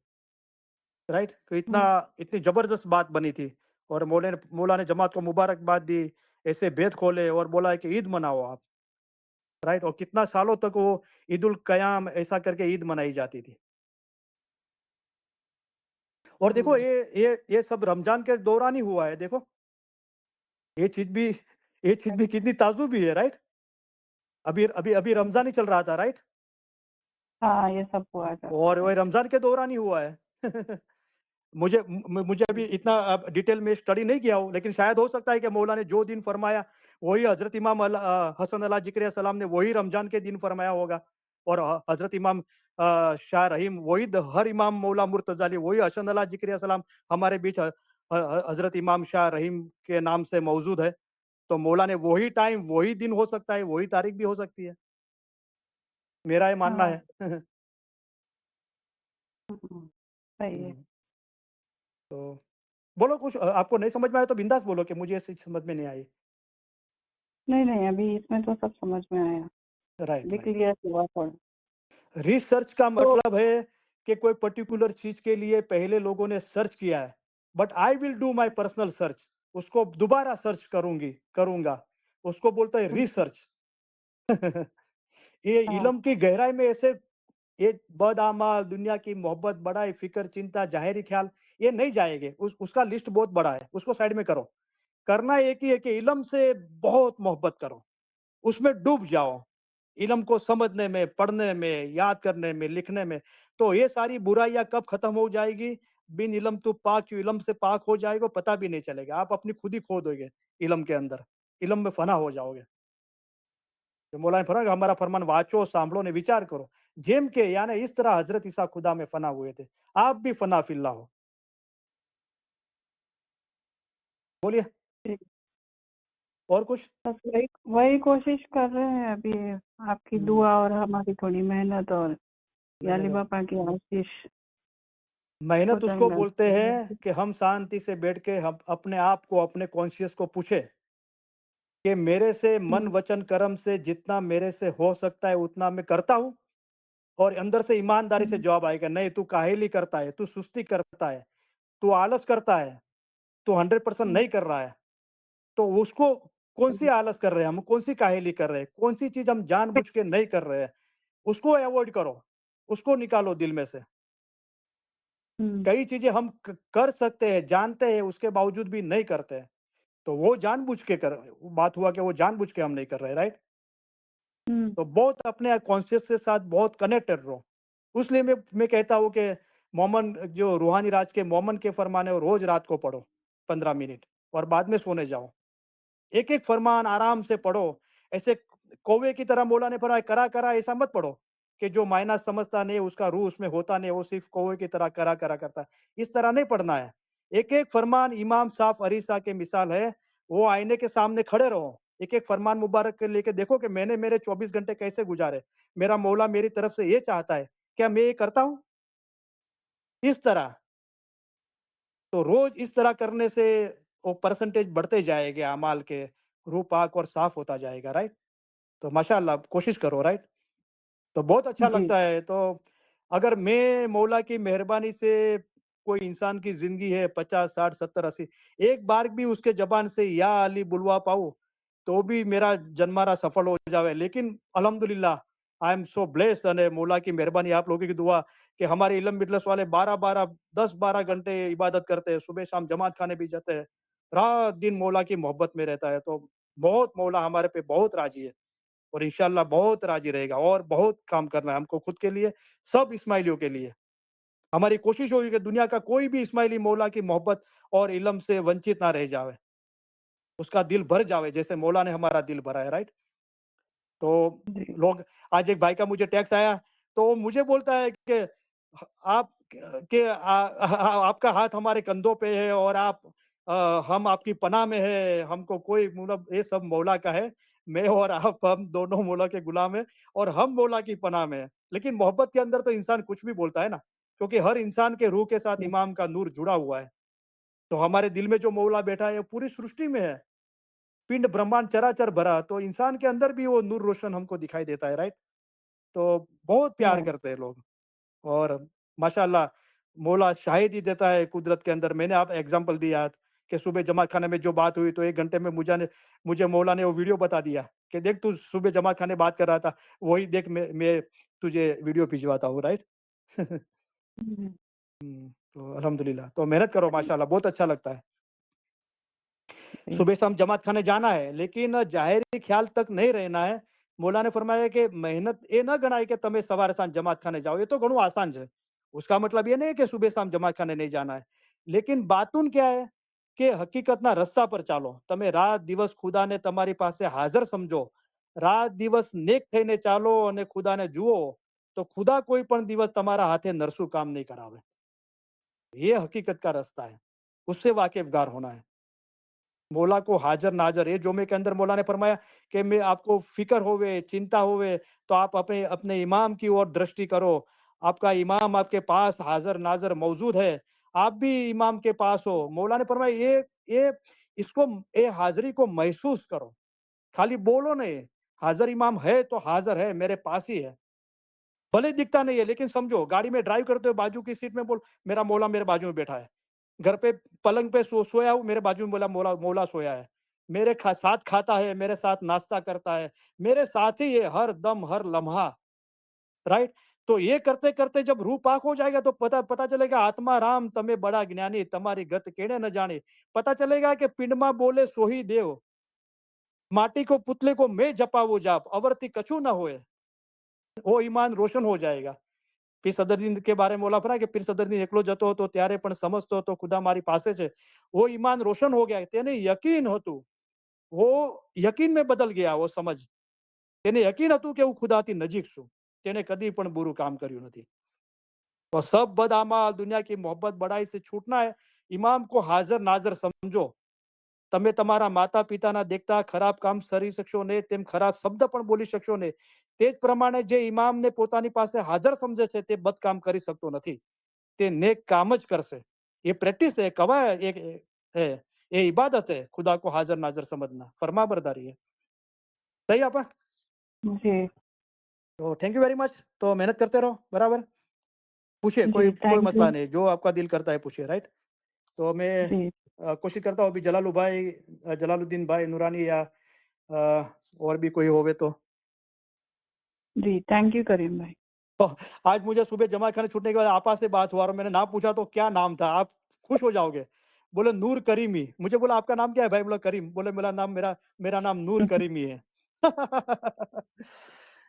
राइट? तो हुँ, इतनी ज़बरदस्त बात बनी थी और मौला ने जमात को मुबारकबाद दी, ऐसे भेद खोले और बोला है कि ईद मनाओ आप, राइट? और कितना सालों तक वो ईद उल क़याम ऐसा करके ईद मनाई जाती थी। और देखो हुँ, ये सब रमज़ान के दौरान ही हुआ है, देखो। ये चीज़ भी ये चीज़ भी कितनी ताज़ुब भी है, राइट? अभी रमज़ान ही चल रहा था, राइट? हाँ, ये सब हुआ था, और वही राइट। रमज़ान के दौरान ही हुआ है। मुझे अभी इतना डिटेल में स्टडी नहीं किया हूँ, लेकिन शायद हो सकता है कि मौला ने जो दिन फरमाया, वही हज़रत इमाम हसन अला ज़िक्रिया सलाम ने वही रमज़ान के दिन फरमाया होगा। और हज़रत इमाम शाह रहीम वही हर इमाम मौला मुर्तज़ा अली वही हसन अला ज़िक्रिया सलाम हमारे बीच हज़रत इमाम शाह रहीम के नाम से मौजूद है। तो मौला ने वही टाइम, वही दिन हो सकता है, वही तारीख भी हो सकती है। मेरा ये मानना हाँ, है। हुँ, सही है। हुँ, तो बोलो कुछ, आपको नहीं समझ में आया तो बिंदास बोलो कि मुझे ये चीज़ समझ में नहीं आई। नहीं, नहीं, अभी इसमें तो सब समझ में आया, राइट, अभी राइट। क्लियर हुआ थोड़ा। रिसर्च का तो मतलब है कि कोई पर्टिकुलर चीज़ के लिए पहले लोगों ने सर्च किया है, but I will do my personal search, उसको दोबारा सर्च करूँगा, उसको बोलते हैं हुँ, रिसर्च। ये हाँ, इल्म की गहराई में ऐसे ये बदअमाल, दुनिया की मोहब्बत, बड़ाई, फ़िक्र, चिंता, ज़ाहिरी ख़्याल, ये नहीं जाएँगे। उसका लिस्ट बहुत बड़ा है, उसको साइड में करो। करना एक ही है कि इल्म से बहुत मोहब्बत करो, उसमें डूब जाओ। इल्म को समझने में, पढ़ने में, याद करने में, लिखने में। तो ये सारी बुराइयाँ कब ख़त्म हो जाएगी? बिन इल्म तू पाक क्यों, इल्म से पाक हो जाएगा, पता भी नहीं चलेगा। आप अपनी खुद ही खो दोगे इल्म के अंदर, इल्म में फ़ना हो जाओगे। तो मौला ने फरमाया हमारा फरमान वाचो, साँभळो ने विचार करो। जेम के यानी इस तरह हज़रत ईसा खुदा में फ़ना हुए थे। आप भी फ़ना फ़िल्लाह हो। बोलिए ठीक। और कुछ? बस वही वही कोशिश कर रहे हैं अभी, आपकी हुँ, दुआ और हमारी थोड़ी मेहनत और नहीं, या नहीं, अली नहीं। पापा की आशीष मेहनत होता ही उसको रहता बोलते है। हैं कि हम शांति से बैठ के हम अपने आप को, अपने कॉन्शियस को पूछे कि मेरे से मन, हुँ, वचन, कर्म से जितना मेरे से हो सकता है उतना मैं करता हूँ? और अंदर से ईमानदारी से हुँ, जवाब आएगा, नहीं तू काहेली करता है, तू सुस्ती करता है, तू आलस करता है, तू 100% हुँ, नहीं कर रहा है। तो उसको कौन-सी हुँ, आलस कर रहे हैं हम, कौन-सी काहेली कर रहे हैं, कौन-सी चीज़ हम जानबूझ के नहीं कर रहे हैं, उसको अवॉइड करो, उसको निकालो दिल में से। हुँ, कई चीज़ें हम क कर सकते हैं, जानते हैं, उसके बावजूद भी नहीं करते हैं, तो वो जानबूझ के कर बात हुआ कि वो जानबूझ के हम नहीं कर रहे, राइट? हुँ, तो बहुत अपने कॉन्शियस के साथ बहुत कनेक्टेड रहो। इसलिए मैं कहता हूँ कि मोमन जो रूहानी राज के मोमन के फरमाने को रोज़ रात को पढ़ो, 15 मिनट और बाद में सोने जाओ। एक-एक फरमान आराम से पढ़ो। ऐसे कौवे की तरह मौला ने फरमाया करा-करा ऐसा मत पढ़ो, कि जो मायना समझता नहीं है, उसका रूह उसमें होता नहीं है, वो सिर्फ़ कौवे की तरह करा-करा करता है। इस तरह नहीं पढ़ना है। एक-एक फरमान इमाम साफ अरीसा की मिसाल है, वो आईने के सामने खड़े रहो। एक-एक फरमान मुबारक के लेके देखो कि मैंने मेरे 24 घंटे कैसे गुज़ारे। मेरा मौला मेरी तरफ से ये चाहता है, क्या मैं ये करता हूँ? इस तरह। तो रोज इस तरह करने से वो परसेंटेज बढ़ते जाएंगे अमाल के, रूह पाक और साफ होता जाएगा, राइट? तो माशाअल्लाह कोशिश करो, राइट? तो बहुत अच्छा जी लगता है। तो अगर मैं मौला की मेहरबानी से कोई इंसान की ज़िंदगी है 50, 60, 70, 80, एक बार भी उसके ज़बान से या अली बुलवा पाऊँ, तो भी मेरा जन्मारा सफल हो जावे। लेकिन अल्हम्दुलिल्लाह आई एम सो ब्लेस्ड અને मौला की मेहरबानी, आप लोगों की दुआ कि हमारे इल्म बिजलिस वाले 12-12, 10-12 घंटे इबादत करते हैं, सुबह-शाम जमात खाने भी जाते हैं, रात-दिन मौला की मोहब्बत में रहता है। तो बहुत मौला हमारे पे बहुत राज़ी है। और इंशाल्लाह बहुत राजी रहेगा और बहुत काम करना है हमको खुद के लिए, सब इस्माइलियों के लिए। हमारी कोशिश होगी कि दुनिया का कोई भी इस्माइली मौला की मोहब्बत और इल्म से वंचित ना रह जावे, उसका दिल भर जावे जैसे मौला ने हमारा दिल भरा है, राइट? तो जी लोग, आज एक भाई का मुझे टेक्स्ट आया, तो वो मुझे बोलता है कि आप आपका हाथ हमारे कंधों पे है और आप हम आपकी पनाह में है, हमको कोई मतलब ये सब मौला का है, मैं और आप हम दोनों मौला के गुलाम हैं और हम मौला की पनाह में हैं। लेकिन मोहब्बत के अंदर तो इंसान कुछ भी बोलता है ना, क्योंकि हर इंसान के रूह के साथ जी इमाम का नूर जुड़ा हुआ है। तो हमारे दिल में जो मौला बैठा है वो पूरी सृष्टि में है, पिंड ब्रह्मांड चराचर भरा, तो इंसान के अंदर भी वो नूर रोशन हमको दिखाई देता है, राइट? तो बहुत प्यार राइट करते हैं लोग। और माशाअल्लाह मौला शाहिद ही देता है कुदरत के अंदर। मैंने आप एग्जांपल दिया आज कि सुबह जमात खाने में जो बात हुई, तो 1 घंटे में मुझे मौला ने वो वीडियो बता दिया कि देख तू सुबह जमात खाने बात कर रहा था, वही देख मैं तुझे वीडियो भिजवाता हूँ, राइट? जी तो अल्हम्दुलिल्लाह, तो मेहनत करो माशाअल्लाह, बहुत अच्छा लगता है। जी सुबह शाम जमात खाने जाना है, लेकिन ज़ाहिरी ख्याल तक नहीं रहना है। मौला ने फरमाया कि मेहनत ये ना गणाय कि તમે સવારે સાંજ જમાત ખાને જાઓ, ये तो ઘણું आसान है। उसका मतलब ये नहीं है कि सुबह शाम जमात खाने नहीं जाना है। लेकिन बातून क्या है કે હકીકતના રસ્તા પર ચાલો, તમે રાત દિવસ ખુદાને તમારી પાસે હાજર સમજો, રાત દિવસ નેક થઈને ચાલો અને ખુદાને જુઓ, તો ખુદા કોઈ પણ દિવસ તમારા હાથે નરસું કામ નહીં કરાવે। ये हकीकत का रास्ता है, उससे वाकिफगार होना है। मौला को हाज़िर नाज़िर, ये जुमे के अंदर मौला ने फरमाया कि मैं आपको फ़िक्र होवे, चिंता होवे, तो आप अपने अपने इमाम की ओर दृष्टि करो। आपका इमाम आपके पास हाज़िर नाज़िर मौजूद है, आप भी इमाम के पास हो। मौला ने फरमाया ये इसको ये हाज़िरी को महसूस करो, खाली बोलो नहीं, हाज़िर इमाम है तो हाज़िर है, मेरे पास ही है। भले दिखता नहीं है, लेकिन समझो गाड़ी में ड्राइव करते हो बाजू की सीट में बोल मेरा मौला मेरे बाजू में बैठा है। घर पे पलंग पे सोया हूँ, मेरे बाजू में बोला मौला मौला सोया है। मेरे साथ खाता है, मेरे साथ नाश्ता करता है, मेरे साथ ही है हर दम हर लम्हा, राइट? तो ये करते करते जब रूह पाक हो जाएगा तो पता पता चलेगा आत्मा राम तमे बड़ा ज्ञानी, તમારી ગત કેણે न जाने। पता चलेगा कि पिंड में बोले सोही देव, माटी को पुतले को मैं जपावो जाप, अवरती कछु न होए। वो ईमान रोशन हो जाएगा। પીર સદરદીન કે બારે में बोला फरा कि पीर सदरदीन એકલો જતો હતો ત્યારે પણ સમજતો હતો ખુદા મારી પાસે છે। वो ईमान रोशन हो गया, તેને यकीन હતું, वो यकीन में बदल गया वो समझ। તેને यकीन હતું કે હું ખુદાથી નજીક છું, તેને કદી પણ બુરું કામ કર્યું નથી। तो सब बदअमाल दुनिया की मोहब्बत बड़ाई से छूटना है। इमाम को हाजिर नाजर समझो। તમે તમારા માતા પિતાના દેખતા ખરાબ કામ કરી શકશો ને, તેમ ખરાબ શબ્દ પણ બોલી શકશો ને, તે જ પ્રમાણે જે ઇમામને પોતાની પાસે હાજર સમજે છે તે બદકામ કરી શકતો નથી, તે नेक काम ज करसे। ये प्रैक्टिस है, कवा है, ये इबादत है, खुदा को हाजिर नाजर समझना, फरमा बरदारी है। सही आपा? जी तो थैंक यू वेरी मच। तो मेहनत करते रहो, बराबर। पूछिए, कोई जी कोई थैंक मसला यू नहीं, जो आपका दिल करता है पूछिए, राइट? तो मैं जी कोशिश करता हूँ अभी जलालुद्दीन भाई नूरानी या और भी कोई होवे तो। जी थैंक यू करीम भाई। तो आज मुझे सुबह जमा खाने छूटने के बाद आपा से बात हुआ और मैंने नाम पूछा तो क्या नाम था, आप खुश हो जाओगे। बोले नूर करीमी। मुझे बोला आपका नाम क्या है भाई? बोला करीम। बोले मेरा नाम नूर करीमी है।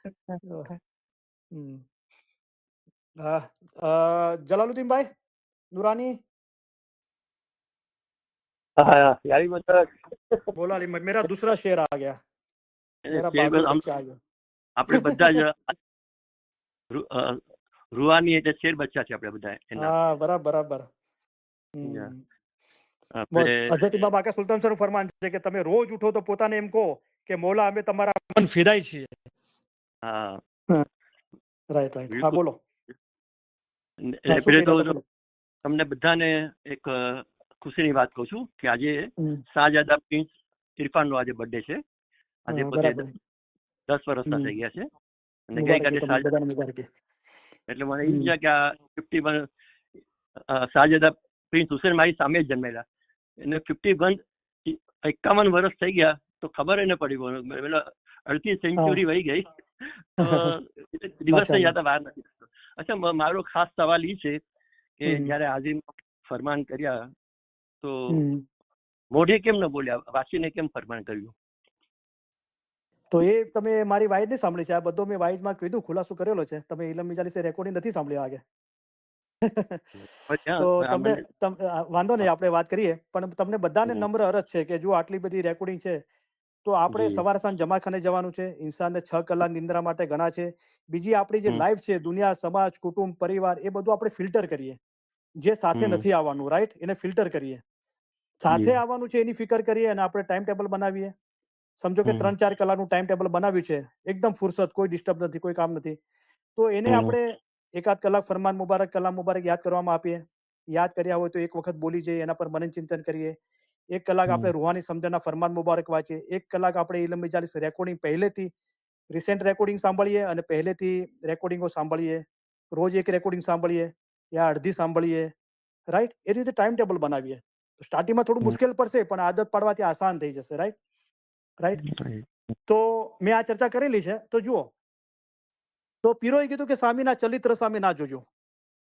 अच्छा तो, अच्छा हम्म, जलालुद्दीन भाई नूरानी। हाँ यारी मतलब बोला मेरा दूसरा शेर आ गया, मेरा बहादुर આમ बच्चा आ गया। આપણે બધા જ રૂહાની એટલે શેર બચ્ચા છે આપણે બધા એના हाँ बराबर। આપણે હઝરત બાબા સુલતાન સર ફરમાન છે કે તમે રોજ ઉઠો તો પોતાને એમ કહો કે મોલા અમે તમારા મન ફિદાય છીએ। હા રાઈટ હા બિલકુલ બોલો। એટલે પેલે તો બોલો। તમને બધાને એક ખુશીની વાત કહું છું કે આજે હમ. શાહજાદા પ્રિન્સ ઇરફાનનો આજે બર્થડે છે. આજે હા, પોતે બરાબર. 10 વર્ષના હમ. થઈ ગયા છે અને મુબારકી ગઈકાલે તમને બધાને મુબારકી. એટલે મને એ હમ. છે કે આ 51 શાહજાદા પ્રિન્સ હુસેન મારી સામે જ જન્મેલા. એને 51 વર્ષ થઈ ગયા તો ખબર ન પડી, અડધી સેન્ચુરી વહી ગઈ તો દિવસને માશાઅલ્લાહ. યાદ વાર નથી થતો. અચ્છા, મારો ખાસ સવાલ એ છે કે હમ. જયારે હાજરી ફરમાન કર્યા તો હમ. મોઢે કેમ ન બોલ્યા, વાંચીને કેમ ફરમાન કર્યું? તો એ તમે મારી વાઈઝ નહીં સાંભળી છે. આ બધો મેં વાઈઝમાં કીધું, ખુલાસો કરેલો છે. તમે ઇલમ મિજાલી રેકોર્ડિંગ નથી સાંભળ્યું આગે. તો તમને વાંધો નહીં, આપણે વાત કરીએ. પણ તમને બધાને નમ્ર અરજ છે કે જો આટલી બધી રેકોર્ડિંગ છે તો આપણે સવાર સાંજ જમાખાને જવાનું છે. ઇન્સાનને 6 કલાક નિંદ્રા માટે ઘણા છે. બીજી આપણી જે લાઈફ છે, દુનિયા, સમાજ, કુટુંબ, પરિવાર, એ બધું આપણે ફિલ્ટર કરીએ. જે સાથે નથી આવવાનું, રાઈટ, એને ફિલ્ટર કરીએ. સાથે આવવાનું છે એની ફિકર કરીએ અને આપણે ટાઈમ ટેબલ બનાવીએ. સમજો કે 3-4 કલાકનું ટાઈમ ટેબલ બનાવ્યું છે, એકદમ ફુરસત, કોઈ ડિસ્ટર્બ નથી, કોઈ કામ નથી. તો એને આપણે 1-8 કલાક ફરમાન મુબારક, કલામ મુબારક યાદ કરવામાં આપીએ. યાદ કર્યા હોય તો એક વખત બોલી જઈએ, એના પર મનન ચિંતન કરીએ. 1 કલાક આપણે રૂહાની સમજણના ફરમાન મુબારક વાંચીએ. 1 કલાક આપણે ઇલમ મિજાલિસ રેકોર્ડિંગ પહેલેથી રિસેન્ટ રેકોર્ડિંગ સાંભળીએ અને પહેલેથી રેકોર્ડિંગો સાંભળીએ. રોજ એક રેકોર્ડિંગ સાંભળીએ યા અડધી સાંભળીએ, રાઈટ. એ રીતે ટાઈમ ટેબલ બનાવીએ. સ્ટાર્ટિંગમાં થોડું મુશ્કેલ પડશે પણ આદત પાડવાથી આસાન થઈ જશે, રાઈટ. રાઈટ. તો મેં આ ચર્ચા કરેલી છે. તો જુઓ, તો પીરોએ કીધું કે સ્વામીના ચલિત્ર સામે ના જોજો.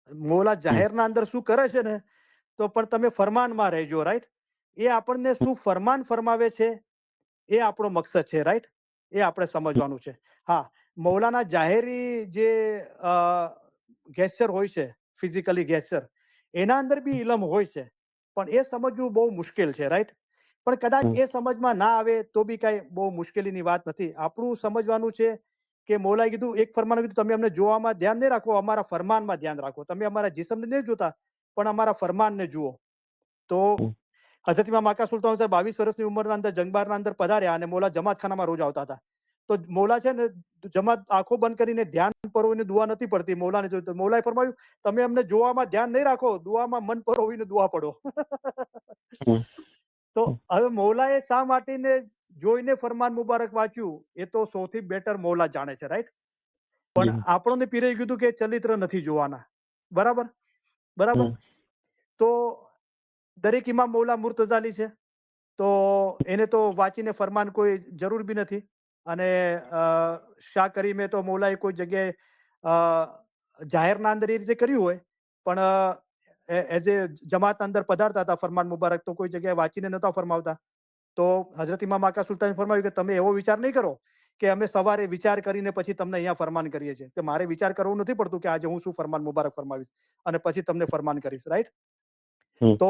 મોલા જાહેરના અંદર શું કરે છે ને, તો પણ તમે ફરમાનમાં રહેજો, રાઈટ. એ આપણને શું ફરમાન ફરમાવે છે એ આપણો મકસદ છે, રાઈટ. એ આપણે સમજવાનું છે. હા, મૌલાના જાહેરી જે ગેસ્ચર હોય છે, ફિઝિકલી ગેસ્ચર, એના અંદર બી ઇલમ હોય છે, પણ એ સમજવું બહુ મુશ્કેલ છે, રાઈટ. પણ કદાચ એ સમજમાં ના આવે તો બી કાંઈ બહુ મુશ્કેલીની વાત નથી. આપણું સમજવાનું છે કે મૌલાએ કીધું, એક ફરમાન કીધું, તમે અમને જોવામાં ધ્યાન નહીં રાખો, અમારા ફરમાનમાં ધ્યાન રાખો. તમે અમારા જિસ્મને નહીં જોતા પણ અમારા ફરમાનને જુઓ. તો હઝરત ઇમામ આકા સુલતાન સાહેબ 22 વર્ષની ઉંમરના અંદર જંગબારના અંદર પધાર્યા અને મૌલા જમાતખાનામાં રોજ આવતા હતા. તો મૌલા છે ને, જમાત આંખો બંધ કરીને ધ્યાન પરોવીને દુઆ નથી પડતી. મૌલાને જોયું તો મૌલાએ ફરમાવ્યું, તમે અમને જોવામાં ધ્યાન નહીં રાખો, દુઆમાં મન પરોવીને દુઆ પડો. તો હવે મૌલાએ શા માટેને જોઈને ફરમાન મુબારક વાંચ્યું, એ તો સૌથી બેટર મૌલા જાણે છે, રાઈટ. પણ આપણને પીરે કીધું કે ચલિત્ર નથી જોવાના, બરાબર. બરાબર. તો દરેક ઇમામ મૌલા મુર્તઝાલી છે, તો એને તો વાંચીને ફરમાન કોઈ જરૂર બી નથી. અને શાહ કરીમે તો મૌલાએ કોઈ જગ્યાએ જાહેરના અંદર એ રીતે કર્યું હોય, પણ એઝ એ જમાતના અંદર પધારતા હતા ફરમાન મુબારક, તો કોઈ જગ્યાએ વાંચીને નહોતા ફરમાવતા. તો હઝરત ઇમામ આકા સુલતાને ફરમાવ્યું કે તમે એવો વિચાર નહીં કરો કે અમે સવારે વિચાર કરીને પછી તમને અહીંયા ફરમાન કરીએ છીએ. કે મારે વિચાર કરવું નથી પડતું કે આજે હું શું ફરમાન મુબારક ફરમાવીશ અને પછી તમને ફરમાન કરીશ, રાઈટ. તો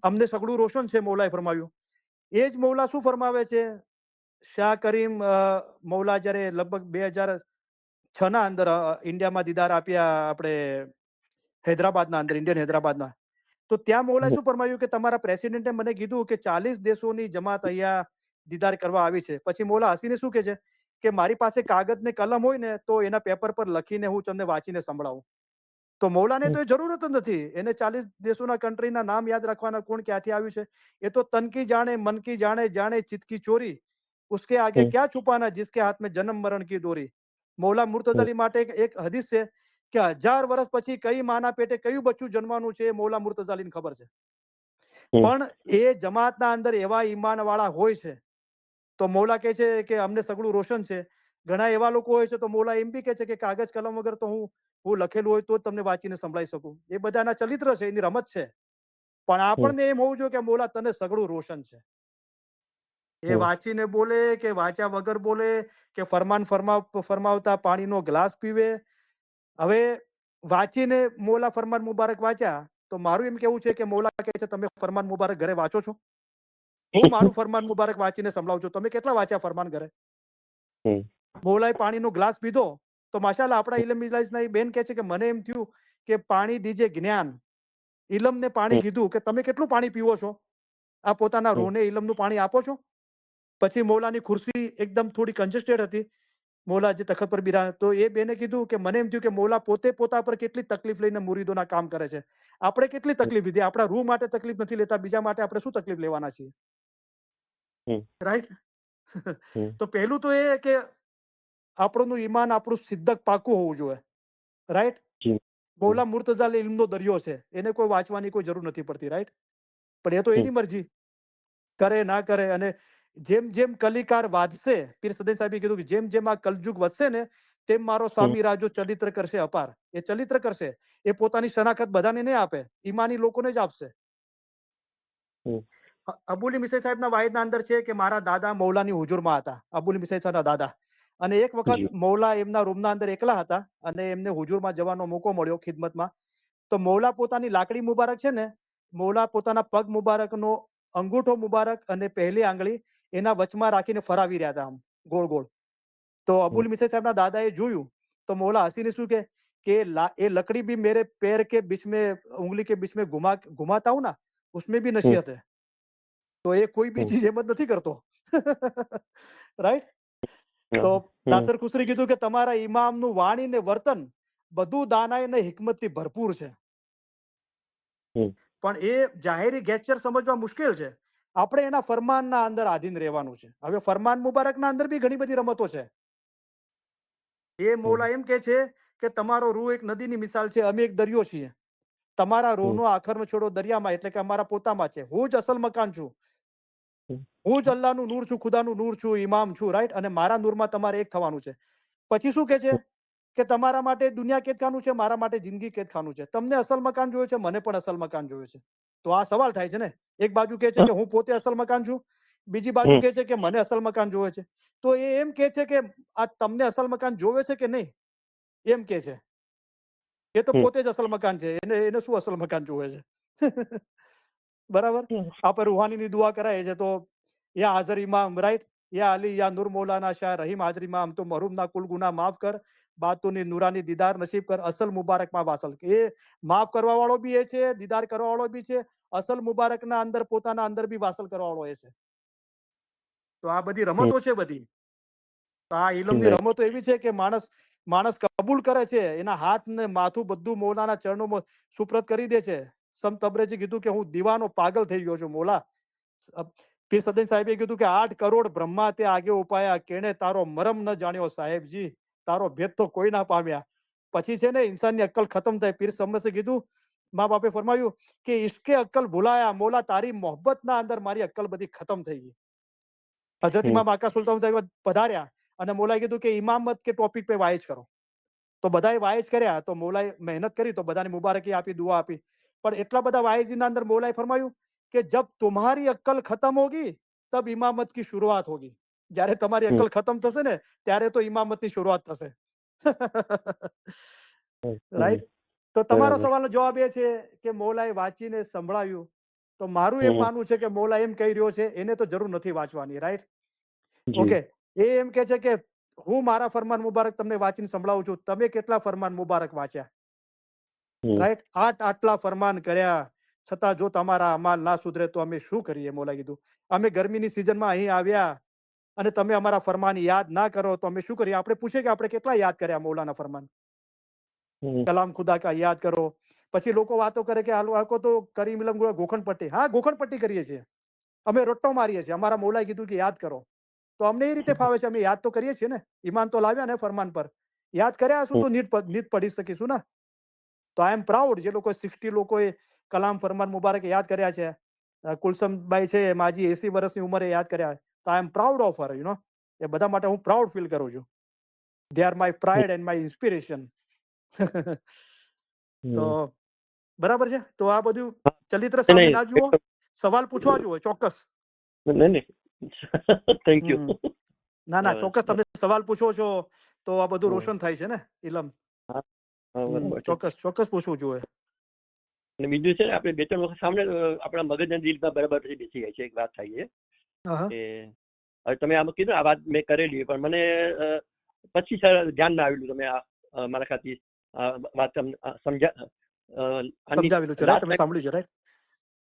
અમને સગળું રોશન છે, મૌલાએ ફરમાવ્યું. એ જ મૌલા શું ફરમાવે છે, શાહ કરીમ મૌલા જ્યારે લગભગ 2006 ના અંદર ઇન્ડિયામાં દીદાર આપ્યા, આપણે હૈદરાબાદના અંદર, ઇન્ડિયન હૈદરાબાદના. તો ત્યાં મૌલાએ શું ફરમાવ્યું કે તમારા પ્રેસિડેન્ટે મને કીધું કે 40 દેશોની જમાત અહીંયા દીદાર કરવા આવી છે. પછી મૌલા હસીને શું કહે છે કે મારી પાસે કાગળ ને કલમ હોય ને તો એના પેપર પર લખીને હું તમને વાંચીને સંભળાવું. તો મૌલાને તો એ જરૂરત જ નથી. એને 40 દેશોના કન્ટ્રીના નામ યાદ રાખવાના, કોણ ક્યાંથી આવ્યું છે. એ તો તન કી જાણે, મન કી જાણે, જાણે ચિત્ત કી ચોરી, ઉસકે આગે ક્યાં છુપાના, જિસકે હાથ में જન્મ મરણ કી દોરી. મૌલા મુર્તઝાલી માટે એક હદીસ છે કે 1000 વર્ષ પછી કઈ માના પેટે કયું બચ્ચું જન્મવાનું છે એ મૌલા મુર્તઝાલીને ખબર છે. પણ એ જમાતના અંદર એવા ઈમાન વાળા હોય છે તો મૌલા કહે છે કે અમને સગળું રોશન છે. ઘણા એવા લોકો હોય છે તો મૌલા એમ બી કહે છે કે કાગજ કલમ વગર તો હું લખેલું હોય તો જ તમને વાંચીને સંભળાઈ શકું. એ બધાના ચરિત્ર છે, એની રમત છે. પણ આપણને એમ હોવું જોઈએ કે મૌલા તને સગળું રોશન છે. એ વાંચીને બોલે કે વાંચ્યા વગર બોલે કે ફરમાન ફરમાવતા પાણીનો ગ્લાસ પીવે. હવે વાંચીને મૌલા ફરમાન મુબારક વાંચ્યા તો મારું એમ કેવું છે કે મૌલા કહે છે તમે ફરમાન મુબારક ઘરે વાંચો છો? હું મારું ફરમાન મુબારક વાંચીને સંભળાવું છું. તમે કેટલા વાંચ્યા ફરમાન ઘરે? મૌલાએ પાણીનો ગ્લાસ પીધો તો માશાલ્લાહ આપણા ઇલમ મિજલાસના બેન કહે છે કે મને એમ થયું કે પાણી દીજે જ્ઞાન. ઇલમને પાણી કીધું કે તમે કેટલું પાણી પીવો છો? આ પોતાના રોને ઇલમનું પાણી આપો છો? પછી મૌલાની ખુરશી એકદમ થોડી કન્જેસ્ટેડ હતી મૌલા જે તખત પર બિરા, તો એ બેને કીધું કે મને એમ થયું કે મૌલા પોતે પોતા પર કેટલી તકલીફ લઈને મુરીદોના કામ કરે છે, આપણે કેટલી તકલીફ લીધી, આપણા રૂહ માટે તકલીફ નથી લેતા, બીજા માટે આપણે શું તકલીફ લેવાના છીએ, રાઈટ? તો પહેલું તો એ કે આપણું ઈમાન આપણું સિદ્ધક પાકું હોવું જોઈએ, રાઈટ? મૌલા મુર્તઝા ઇલ્મનો દરિયો છે, એને કોઈ વાંચવાની કોઈ જરૂર નથી પડતી, રાઈટ? પણ એ તો એની મરજી, કરે ના કરે. અને જેમ જેમ કલિકાર વાંચશે, પીર સદૈ સાહેબે કીધું કે જેમ જેમ આ કલયુગ વધશે ને તેમ મારો સ્વામી રાજો ચરિત્ર કરશે અપાર. એ ચરિત્ર કરશે, એ પોતાની શનાખત બધાને નહીં આપે, ઈમાની લોકોને જ આપશે. અબુલ મિસા સાહેબના વાયદના અંદર છે કે મારા દાદા મૌલાની હુજુરમાં હતા, અબુલ મિસા સાહેબના દાદા. અને એક વખત મૌલા એમના રૂમના અંદર એકલા હતા અને એમને હુજુરમાં જવાનો મોકો મળ્યો ખિદમતમાં. તો મૌલા પોતાની લાકડી મુબારક છે ને, મૌલા પોતાના પગ મુબારકનો અંગૂઠો મુબારક અને પહેલી આંગળી એના વચમાં રાખીને ફરાવી રહ્યા હતા, આમ ગોળ ગોળ. તો અબુલ મિસા સાહેબના દાદાએ જોયું તો મૌલા હસીને શું કે એ લકડી भी मेरे पैर के बीच में उंगली के बीच में घुमाता हूं ना, उसमें भी नसीहत है. તો એ કોઈ બી ચીજ એમ જ નથી કરતો, રાઈટ? તો નાસર ખુસરી કીધું કે તમારા ઇમામનું વાણી ને વર્તન બધું દાનાઈ ને હિકમતથી ભરપૂર છે, પણ એ જાહેરી ગેસ્ચર સમજવા મુશ્કેલ છે. આપણે એના ફરમાનના અંદર આધીન રહેવાનું છે. હવે ફરમાન મુબારકના અંદર બી ઘણી બધી રમતો છે. એ મૌલા એમ કે છે કે તમારો રૂહ એક નદીની મિસાલ છે, અમે એક દરિયો છીએ, તમારા રૂહનો આખરનો છેડો દરિયામાં એટલે કે અમારા પોતામાં છે. હું જ અસલ મકાન છું, હું જ અલ્લાહનું નૂર છું, ખુદાનું નૂર છું, ઇમામ છું, રાઈટ? અને મારા નૂરમાં તમારે એક થવાનું છે. પછી શું કે છે કે તમારા માટે દુનિયા કેદખાનું છે, મારા માટે જિંદગી કેદખાનું છે. તમને અસલ મકાન જોયું છે, મને પણ અસલ મકાન જોયું છે. તો આ સવાલ થાય છે ને, એક બાજુ કે છે કે હું પોતે અસલ મકાન છું, બીજી બાજુ કે છે કે મને અસલ મકાન જોવે છે. તો એ એમ કે છે કે આ તમને અસલ મકાન જોવે છે કે નહીં, એમ કે છે. એ તો પોતે જ અસલ મકાન છે, એને શું અસલ મકાન જોવે છે? બરાબર. આપણે રૂહાનીની દુઆ કરાય છે તો યા હાજર ઇમામ, રાઈટ? યા અલી યા નૂર મૌલાના શાહ રહીમ હાજર ઇમામ, તો મहरूमના કુલ ગુના માફ કર, બાતોની નૂરાની દીદાર નસીબ કર, અસલ મુબારકમાં વાસલ. એ માફ કરવા વાળો બી એ છે, દીદાર કરવા વાળો બી છે, અસલ મુબારકના અંદર પોતાના અંદર બી વાસલ કરવા વાળો એ છે. તો આ બધી રમતો છે બધી. તો આ ઇલમની રમતો એવી છે કે માણસ કબૂલ કરે છે, એના હાથ ને માથું બધું મૌલાના ચરણોમાં સુપ્રત કરી દે છે. સમ તબરેજી કીધું કે હું દીવાનો પાગલ થઈ ગયો છું મૌલા. પીર સદૈન સાહેબે કીધું કે 8 કરોડ બ્રહ્મા તે આગે ઉપાયા, કેણે તારો મરમ ન જાણ્યો સાહેબજી, તારો ભેદ તો કોઈ ના પામ્યા. પછી છે ને ઇન્સાનની અક્કલ ખતમ થાય. પીર સમસે કીધું, મા બાપે ફરમાવ્યું કે ઇશ્કે અક્કલ ભૂલાયા, મૌલા તારી મોહબ્બતના અંદર મારી અક્કલ બધી ખતમ થઈ ગઈ. હજરત ઇમામ આકા સુલતાન સાહેબ પધાર્યા અને મૌલાએ કીધું કે ઇમામત કે ટોપિક पे વાઇઝ કરો. તો બધાએ વાઇઝ કર્યા. તો મૌલાએ મહેનત કરી તો બધાને મુબારકી આપી, દુઆ આપી. પણ એટલા બધા વાઇઝના અંદર મૌલાએ ફરમાયું કે જબ तुम्हारी अक्कल खत्म होगी तब इमामत की शुरुआत होगी. જ્યારે તમારી અક્કલ ખતમ થશે ને ત્યારે તો ઇમામતની શરૂઆત થશે. રાઈટ? તો તમારો સવાલનો જવાબ એ છે કે મૌલાએ વાંચીને સંભળાવ્યું. તો મારું એમ માનવું છે કે મૌલા એમ કહી રહ્યો છે એને તો જરૂર નથી વાંચવાની, રાઈટ? ઓકે. એ એમ કે છે કે હું મારા ફરમાન મુબારક તમને વાંચીને સંભળાવું છું, તમે કેટલા ફરમાન મુબારક વાંચ્યા, રાઈટ? આટલા ફરમાન કર્યા છતાં જો તમારા અમાલ ના સુધરે તો અમે શું કરીએ? મૌલાએ કીધું અમે ગરમીની સિઝનમાં અહીં આવ્યા અને તમે અમારા ફરમાન યાદ ના કરો તો અમે શું કરીએ? આપણે પૂછીએ કે આપણે કેટલા યાદ કર્યા મૌલાના ફરમાન, કલામ ખુદા કા યાદ કરો. પછી લોકો વાતો કરે કે આ લોકો તો કરીમ ઇલમ ગોખણપટ્ટી. હા, ગોખણપટ્ટી કરીએ છીએ, અમે રોટ્ટો મારીએ છીએ. અમારા મૌલાએ કીધું કે યાદ કરો, તો અમને એ રીતે ફાવે છે, અમે યાદ તો કરીએ છીએ ને. ઈમાન તો લાવ્યા ને ફરમાન પર, યાદ કર્યા હશું તો નીત પડી શકીશું ને. તો આઈ એમ પ્રાઉડ જે લોકો 60 લોકોએ કલામ ફરમાન મુબારક યાદ કર્યા છે. કુલસમભાઈ છે માજી 80 વર્ષની ઉંમરે યાદ કર્યા. તો I am proud of her, you know. એ બધા માટે હું પ્રાઉડ ફીલ કરું છું. They are my pride and my inspiration. તો બરાબર છે. તો આ બધું ચરિત્ર સામે ના જુઓ, સવાલ પૂછવા જુઓ ચોક્કસ. Thank you. ના ચોક્કસ તમે સવાલ પૂછો છો તો આ બધું રોશન થાય છે ને ઇલમ. ચોક્કસ પૂછવું જોઈએ. અને બીજું છે આપણે 2-3 વખત સામે આપણા મગજના દિલમાં બરાબર બેસી જાય છે. એક વાત થાય છે કે હવે તમે આમ કીધું આ વાત મેં કરેલી, પણ મને પછી ધ્યાન ના આવેલું. તમે મારા ખાતી વાત સમજાવેલું છે, તમે સાંભળ્યું છે, રાઈટ?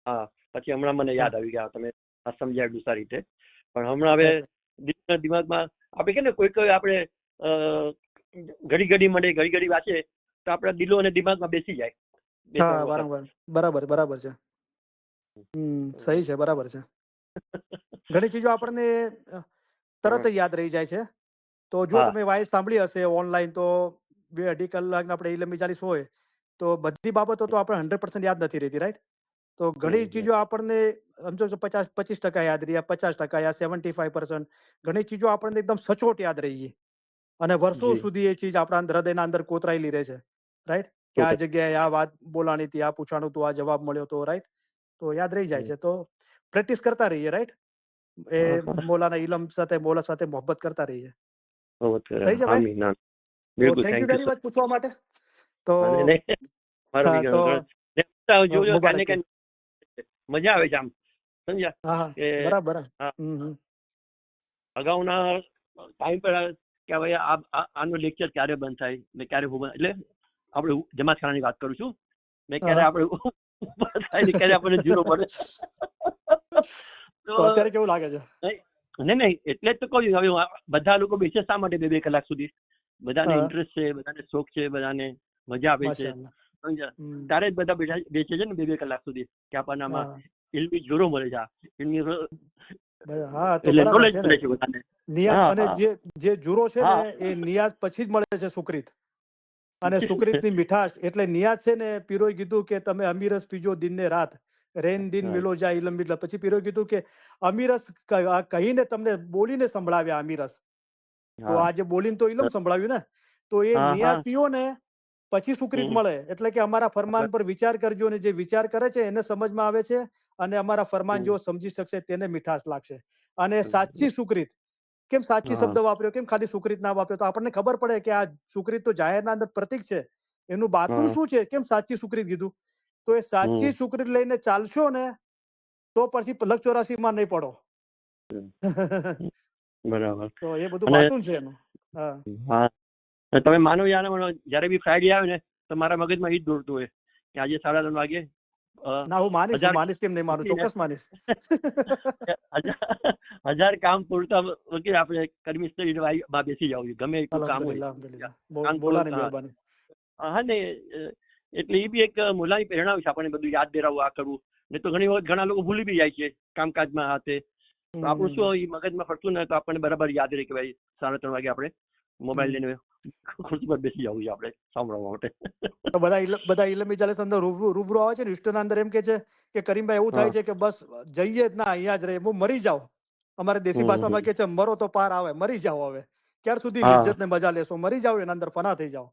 હા, પછી હમણાં મને યાદ આવી ગયા, તમે સમજાવ્યું સારી રીતે. પણ હમણાં હવે દિમાગમાં આપણે કે ને કોઈ આપણે ઘડી ઘડી મળે, ઘડી ઘડી વાંચે તો આપણા દિલો અને દિમાગમાં બેસી જાય. હા, બરાબર બરાબર છે. સહી છે, બરાબર છે. ઘણી ચીજો આપણને તરત જ યાદ રહી જાય છે. તો જો તમે વાઇસ સાંભળી હશે ઓનલાઈન, તો 2-2.5 કલાક આપણે ઈલમી ચાલીસ હોય તો બધી બાબતો તો આપણે 100% યાદ નથી રહેતી, રાઈટ? તો ઘણી ચીજો આપણને સમજો છો 25% યાદ રહી, 50% યા 75%. ઘણી ચીજો આપણને એકદમ સચોટ યાદ રહી ગઈ અને વર્ષો સુધી એ ચીજ આપણા હૃદયના અંદર કોતરાયેલી રહે છે, રાઈટ? કે આ જગ્યાએ આ વાત બોલાણી હતી, આ પૂછાણું હતું, આ જવાબ મળ્યો તો, રાઈટ? તો યાદ રહી જાય છે. તો પ્રેક્ટિસ કરતા રહીએ, રાઈટ? એ મૌલાના ઇલમ સાથે, મૌલા સાથે મોહબ્બત કરતા રહીએ. સહી છે ભાઈ? તો થેન્ક યુ વેરી મચ પૂછવા માટે. તો મજા આવે છે આમ, સમજ્યા? બરાબર. અગાઉના ટાઈમ પર કે ભાઈ આનું લેક્ચર ક્યારે બંધ થાય ને ક્યારે હું, એટલે આપણે જમાતખાનાની વાત કરું છું, ને ક્યારે આપણે થાય ને ક્યારે આપણને જીરો પડે. તો અત્યારે કેવું લાગે છે? નહીં, એટલે જ તો કહું છું. હવે બધા લોકો બેસે શા માટે 2-2 કલાક સુધી? બધાને ઇન્ટરેસ્ટ છે, બધાને શોખ છે, બધાને મજા આવે છે, સમજ્યા? ત્યારે જ બધા બેસે છે ને 2-2 કલાક સુધી, કે આપણને આમાં ઇલ્મી જોરો મળે છે. હા, તો બરાબર છે ને. નિયાઝ અને જે જુરો છે ને, એ નિયાઝ પછી જ મળે છે સુકરીત. અને સુકરીતની મીઠાશ એટલે નિયાઝ છે ને, પીરોએ કીધું કે તમે અમીરસ પીજો દિન ને રાત, રેન દિન મિલો જા ઇલમ બિલ્લા. પછી પીરોએ કીધું કે અમીરસ કહીને તમને બોલીને સંભળાવ્યા અમીરસ. તો આજે બોલીને તો ઇલમ સંભળાવ્યું ને. તો એ નિયાઝ પીઓ ને પછી સુકરીત મળે. એટલે કે અમારા ફરમાન પર વિચાર કરજો, ને જે વિચાર કરે છે એને સમજમાં આવે છે, અને અમારા ફરમાન જો સમજી શકશે તેને મીઠાશ લાગશે. અને સાચી સુકરીત, કેમ સાચી શબ્દ વાપર્યો, કેમ ખાલી સુકરીત ના વાપર્યો? તો આપણને ખબર પડે કે આ સુકરીત તો જાહેરના અંદર પ્રતીક છે, એનું બાતું શું છે, કેમ સાચી સુકરીત કીધું? તો એ સાચી સુકરીત લઈને ચાલશો ને તો પછી લગ 84 માં નહીં પડો. બરાબર. તો એ બધું બાતું છે એનું. હા, તમે માનો યાર, જયારે બી ફ્રાઈડે આવે ને તો મારા મગજમાં એ જ દોડતું હોય કે આજે 3:30 વાગે. ના, હું માનીશ કેમ નહીં માનું, ચોક્કસ માનીશ. 1000 કામ પૂરતા વગેરે આપણે કર્મસ્થળી માં બેસી જવું જોઈએ, ગમે એટલું કામ હોય. હા ને, એટલે એ બી એક મુલાની પ્રેરણા છે આપણને બધું યાદ દેરાવું, આ કરવું. ને તો ઘણી વખત ઘણા લોકો ભૂલી બી જાય છે કામકાજમાં હાથે. તો આપણું શું એ મગજમાં ફરતું ને, તો આપણને બરાબર યાદ રહે કે ભાઈ 3:30 વાગે આપણે મોબાઈલ લઈને ખુરશી પર બેસી જવું છે આપણે સાંભળવા માટે. તો બધા ઇલમી ચાલીસ અંદર રૂબરૂ આવે છે ને, હોસ્ટેલના અંદર એમ કે છે કે કરીમભાઈ એવું થાય છે કે બસ જઈએ જ ના, અહીંયા જ રહે, હું મરી જાઉં. અમારે દેશી ભાષામાં કે છે મરો તો પાર આવે, મરી જાઓ. હવે ક્યાર સુધી ઇજ્જત ને મજા લેશો? મરી જાઓ, એના અંદર ફના થઈ જાઓ.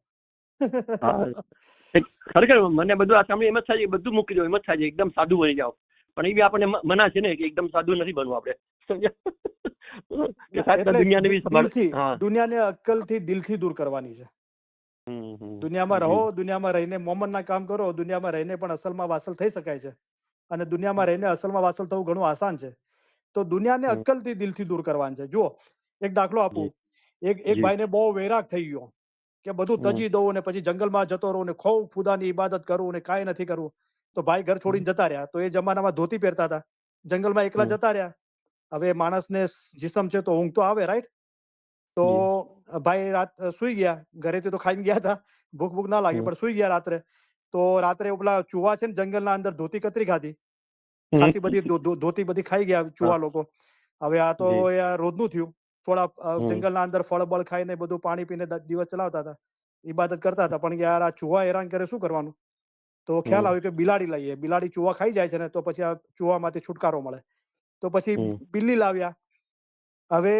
ખરેખર મને બધું આ સાંભળી એમ જ થાય, બધું મૂકી દો, એમ જ થાય, એકદમ સાદું બની જાઓ. પણ એ બી આપણને મના છે ને કે એકદમ સાદું નથી બનવું આપણે, સમજ્યા? દુનિયાને અક્કલથી દિલથી દૂર કરવાની છે. દુનિયામાં રહો, દુનિયામાં રહીને મોમનના કામ કરો, દુનિયામાં રહીને પણ અસલમાં વાસલ થઈ શકાય છે. અને દુનિયામાં રહીને અસલમાં વાસલ થવું ઘણું આસાન છે. તો દુનિયાને અક્કલથી દિલથી દૂર કરવાની છે. જો એક દાખલો આપું. એક ભાઈને બહુ વૈરાગ થઈ ગયો કે બધું તજી દઉં ને પછી જંગલમાં જતો રહું ને ખૂબ ખુદાની ઇબાદત કરું ને કાંઈ નથી કરવું. તો ભાઈ ઘર છોડીને જતા રહ્યા. તો એ જમાનામાં ધોતી પહેરતા હતા, જંગલમાં એકલા જતા રહ્યા. હવે માણસને જીસમ છે તો ઊંઘ તો આવે, રાઈટ? તો ભાઈ રાત સુઈ ગયા, ઘરેથી તો ખાઈને ગયા હતા, ભૂખ ના લાગી પણ સુઈ ગયા રાત્રે. તો રાત્રે પેલા ચૂહા છે ને જંગલના અંદર ધોતી કતરી ખાધી, ખાસી બધી ધોતી બધી ખાઈ ગયા ચૂહા લોકો. હવે આ તો રોજનું થયું. થોડા જંગલના અંદર ફળ બળ ખાઈને બધું પાણી પીને દિવસ ચલાવતા હતા, ઇબાદત કરતા હતા. પણ યાર આ ચૂહા હેરાન કરે, શું કરવાનું? તો ખ્યાલ આવ્યો કે બિલાડી લઈએ. બિલાડી ચૂહા ખાઈ જાય છે ને, તો પછી આ ચૂહામાંથી છુટકારો મળે. તો પછી બિલ્લી લાવ્યા. હવે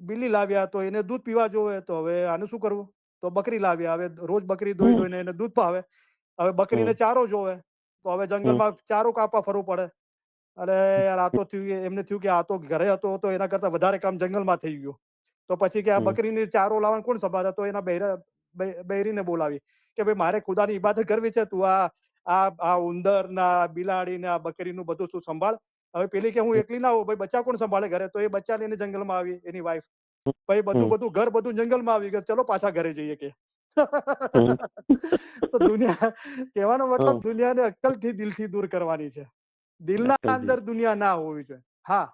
બિલ્લી લાવ્યા તો એને દૂધ પીવા જોવે. તો હવે આને શું કરવું? તો બકરી લાવ્યા. હવે રોજ બકરી ધોઈને એને દૂધ પાવે. હવે બકરીને ચારો જોવે. તો હવે જંગલમાં ચારો કાપવા ફરવું પડે. અરે યાર, આ તો થયું, એમને થયું કે આ તો ઘરે હતો તો એના કરતા વધારે કામ જંગલમાં થઈ ગયું. તો પછી કે આ બકરીને ચારો લાવવાનું કોણ સંભાળે? તો એના બૈરીને બોલાવી કે ભાઈ મારે ખુદાની ઇબાદત કરવી છે, તું આ ઉંદર ના બિલાડી ને આ બકરીનું બધું તું સંભાળ. હવે પેલી કે હું એકલી ના હોઉં, ભાઈ બચ્ચા કોણ સંભાળે ઘરે? તો એ બચ્ચા લઈને જંગલમાં આવી, એની વાઈફ. ભાઈ બધું ઘર બધું જંગલમાં આવી ગયું. ચલો પાછા ઘરે જઈએ કે. તો દુનિયા કહેવાનો મતલબ દુનિયાને અક્કલથી દિલથી દૂર કરવાની છે. દિલના અંદર દુનિયા ના હોવી જોઈએ. હા,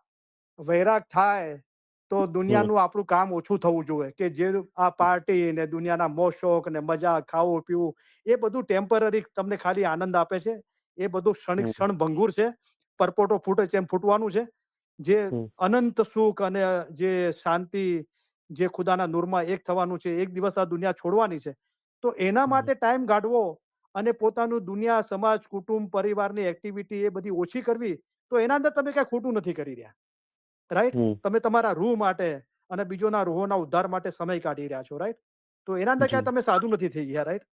વૈરાગ થાય તો દુનિયાનું આપણું કામ ઓછું થવું જોઈએ કે જે આ પાર્ટી ને દુનિયાના મોજ શોખ ને મજા ખાવું પીવું એ બધું ટેમ્પરરી તમને ખાલી આનંદ આપે છે. એ બધું ક્ષણભંગુર છે. પરપોટો ફૂટે છે એમ ફૂટવાનું છે. જે અનંત સુખ અને જે શાંતિ જે ખુદાના નૂરમાં એક થવાનું છે, એક દિવસ આ દુનિયા છોડવાની છે. તો એના માટે ટાઈમ કાઢવો અને પોતાનું દુનિયા, સમાજ, કુટુંબ, પરિવારની એક્ટિવિટી એ બધી ઓછી કરવી, તો એના અંદર તમે કઈ ખોટું નથી કરી રહ્યા. રાઈટ? તમે તમારા રૂહ માટે અને બીજોના રૂહોના ઉદ્ધાર માટે સમય કાઢી રહ્યા છો. રાઈટ? તો એના અંદર ક્યાં તમે સાધુ નથી થઈ ગયા. રાઈટ?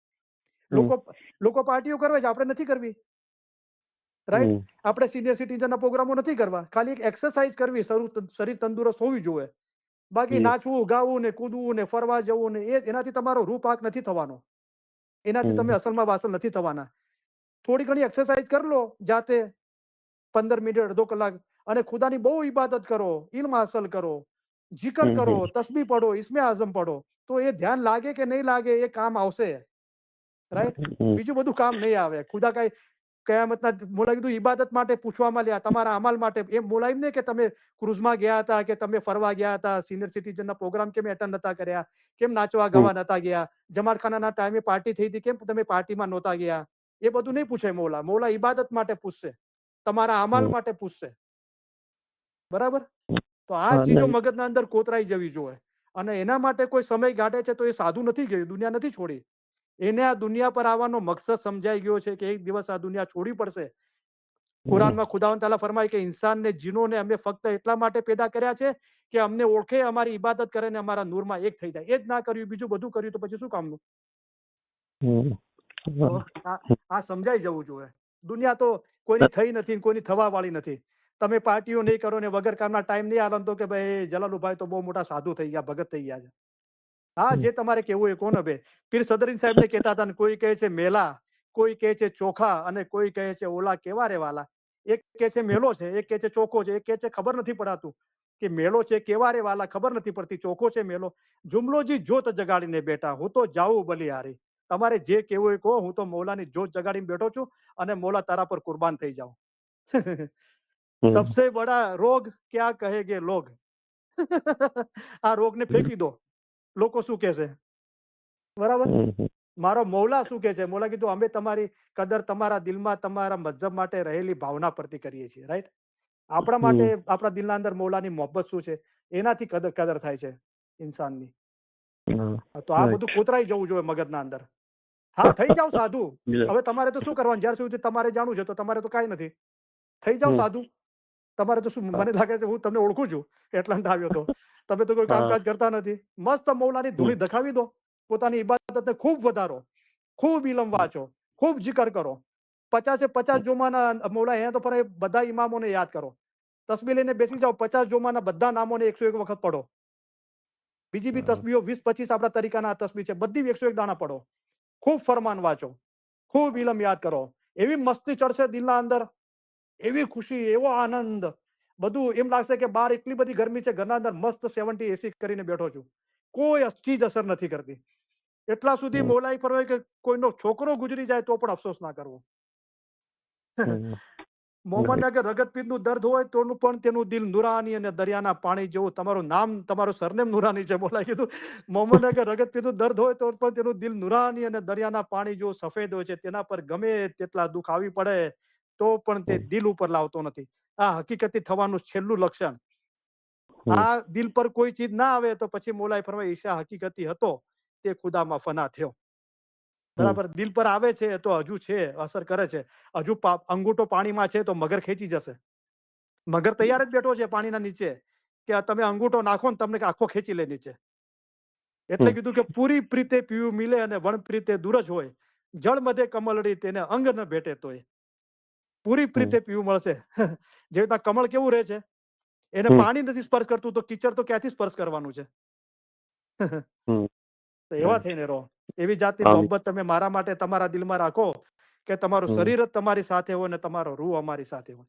લોકો પાર્ટીઓ કરે છે, આપણે નથી કરવી. રાઈટ? આપણે સિનિયર સિટીઝનના પ્રોગ્રામો નથી કરવા. ખાલી એક એક્સરસાઇઝ કરવી, શરીર તંદુરસ્ત હોવી જોઈએ. બાકી નાચવું, ગાવું ને કૂદવું ને ફરવા જવું ને એનાથી તમારો રૂહ પાક નથી થવાનો. એનાથી તમે અસલમાં વાસલ નથી થવાના. થોડી ઘણી એક્સરસાઇઝ કરી લો જાતે, 15 મિનિટ, અડધો કલાક, અને ખુદાની બહુ ઇબાદત કરો, ઇલ્મ હાસલ કરો, જિકર કરો, તસ્બીહ પઢો, ઇસ્મે આઝમ પઢો, તો એ ધ્યાન લાગે કે નહીં લાગે એ કામ આવશે. રાઈટ? બીજું બધું કામ નહીં આવે. ખુદા કઈ કયામતના મોલા કીધું ઇબાદત માટે પૂછવામાં લ્યા, તમારા અમલ માટે. એમ બોલાય નહીં કે તમે ક્રુઝમાં ગયા હતા, કે તમે ફરવા ગયા હતા, સિનિયર સિટીઝનના પ્રોગ્રામ કેમ એટેન્ડ નતા કર્યા, કેમ નાચવા ગાવા નતા ગયા, જમાડખાનાના ટાઈમે પાર્ટી થઈ હતી, કેમ તમે પાર્ટીમાં નહોતા ગયા. એ બધું નહીં પૂછે મોલા. મોલા ઇબાદત માટે પૂછશે, તમારા અમલ માટે પૂછશે. બરાબર? તો આ ચીજો મગજના અંદર કોતરાઈ જવી જોઈએ. અને એના માટે કોઈ સમય કાઢે છે તો એ સાધુ નથી ગયું, દુનિયા નથી છોડી. એને આ દુનિયા પર આવવાનો મકસદ સમજાઈ ગયો છે કે એક દિવસ આ દુનિયા છોડવી પડશે. કુરાનમાં ખુદાવંદ તાલા ફરમાય કે ઇન્સાનને, જીનોને અમે ફક્ત એટલા માટે પેદા કર્યા છે કે અમને ઓળખે, અમારી ઇબાદત કરે ને અમારા નૂરમાં એક થઈ જાય. એ જ ના કર્યું, બીજું બધું કર્યું તો પછી શું કામનું? તો આ સમજાઈ જવું જોઈએ. દુનિયા તો કોઈની થઈ નથી, કોઈની થવા વાળી નથી. તમે પાર્ટીઓ નહીં કરો ને વગર કામના ટાઈમ નહીં આલો તો કે ભાઈ જલાલુભાઈ તો બહુ મોટા સાધુ થઈ ગયા, ભગત થઈ ગયા છે. હા, જે તમારે કેવું એ કોને ભાઈ. પીર સદરીન સાહેબને કહેતા હતા ને, કોઈ કહે છે મેલા, કોઈ કહે છે ચોખા, અને કોઈ કહે છે ઓલા કેવા રે વાલા. એક કહે છે મેલો છે, એક કહે છે ચોખો છે, એક કહે છે ખબર નથી પડાતું કે મેલો છે કેવા રે વાલા, ખબર નથી પડતી ચોખો છે મેલો. જુમલોજી જોત જગાડીને બેઠા, હું તો જાઉં બલિહારી. તમારે જે કેવું એ કહો, હું તો મૌલાની જોત જગાડીને બેઠો છું અને મૌલા તારા પર કુરબાન થઈ જાઉં. સબસે બડા રોગ ક્યાં કહેગે લોગ. આ રોગને ફેંકી દો, લોકો શું કહેશે. બરાબર? મારો મૌલા શું કહે છે? મૌલા કીધું અમે તમારી કદર તમારા દિલમાં તમારા મજહબ માટે રહેલી ભાવના પરથી કરીએ છીએ. રાઈટ? આપણા માટે આપણા દિલના અંદર મૌલાની મોહબ્બત શું છે એનાથી કદર થાય છે ઇન્સાનની. તો આ બધું કોતરાઈ જવું જોઈએ મગજના અંદર. હા, થઈ જાવ સાધુ. હવે તમારે તો શું કરવાનું? જ્યાર સુધી તમારે જાણવું છે તો તમારે તો કાંઈ નથી. થઈ જાવ સાધુ. તમારે તો શું, મને લાગે છે હું તમને ઓળખું છું એટલા આવ્યો તો. તમે તો કોઈ કામકાજ કરતા નથી. મસ્ત મૌલાની ધૂણી ધખાવી દો. પોતાની ઇબાદતને ખૂબ વધારો, ખૂબ ઇલમ વાંચો, ખૂબ જિકર કરો. 50-50 જોમાના મૌલા અહીંયા તો પર બધા ઇમામોને યાદ કરો. તસ્બીહ લઈને બેસી જાઓ, 50 જોમાના બધા નામોને 101 વખત પઢો. બીજી બી તસ્બીહો 20-25 આપણા તરીકાના તસ્બીહ છે, બધી 101 દાણા પઢો. ખૂબ ફરમાન વાંચો, ખૂબ ઇલમ યાદ કરો. એવી મસ્તી ચડશે દિલના અંદર, એવી ખુશી, એવો આનંદ. બધું એમ લાગશે કે બહાર એટલી બધી ગરમી છે, ઘરના અંદર મસ્ત 70 AC કરીને બેઠો છું. કોઈ ચીજ અસર નથી કરતી. એટલા સુધી મોલાઈ પર કે કોઈનો છોકરો ગુજરી જાય તો પણ અફસોસ ના કરવો. મોહમ્મદ અગર રગતપીરનું દર્દ હોય તો પણ તેનું દિલ નુરાની અને દરિયાના પાણી જેવું. તમારું નામ, તમારું સરનેમ નુરાની છે. મોલાએ કીધું મોહમ્મદ અગર રગતપીરનું દર્દ હોય તો પણ તેનું દિલ નુરાની અને દરિયાના પાણી જેવું સફેદ હોય છે. તેના પર ગમે તેટલા દુઃખ આવી પડે તો પણ તે દિલ ઉપર લાવતો નથી. આ હકીકતી થવાનું છેલ્લું લક્ષણ. આ દિલ પર કોઈ ચીજ ના આવે તો પછી મોલાએ ફરમાય ઈશા હકીકતી હતો તે ખુદામાં ફના થયો. બરાબર? દિલ પર આવે છે તો હજુ છે, અસર કરે છે. હજુ અંગૂઠો પાણીમાં છે તો મગર ખેંચી જશે. મગર તૈયાર જ બેઠો છે પાણીના નીચે કે તમે અંગૂઠો નાખો ને તમને આખો ખેંચી લે નીચે. એટલે કીધું કે પૂરી પ્રીતે પીવું મિલે અને વણ પ્રીતે દૂર જ હોય. જળ મધે કમલડી તેને અંગ ન ભેટે તોય. પૂરી પ્રીતે પીવું મળશે. જે રીતના કમળ કેવું રહે છે, એને પાણી નથી સ્પર્શ કરતું તો કીચડ તો ક્યાંથી સ્પર્શ કરવાનું છે. તો એવા થઈને રહો. એવી જાતની મોહબ્બત તમે મારા માટે તમારા દિલમાં રાખો કે તમારું શરીર જ તમારી સાથે હોય ને તમારો રૂહ અમારી સાથે હોય.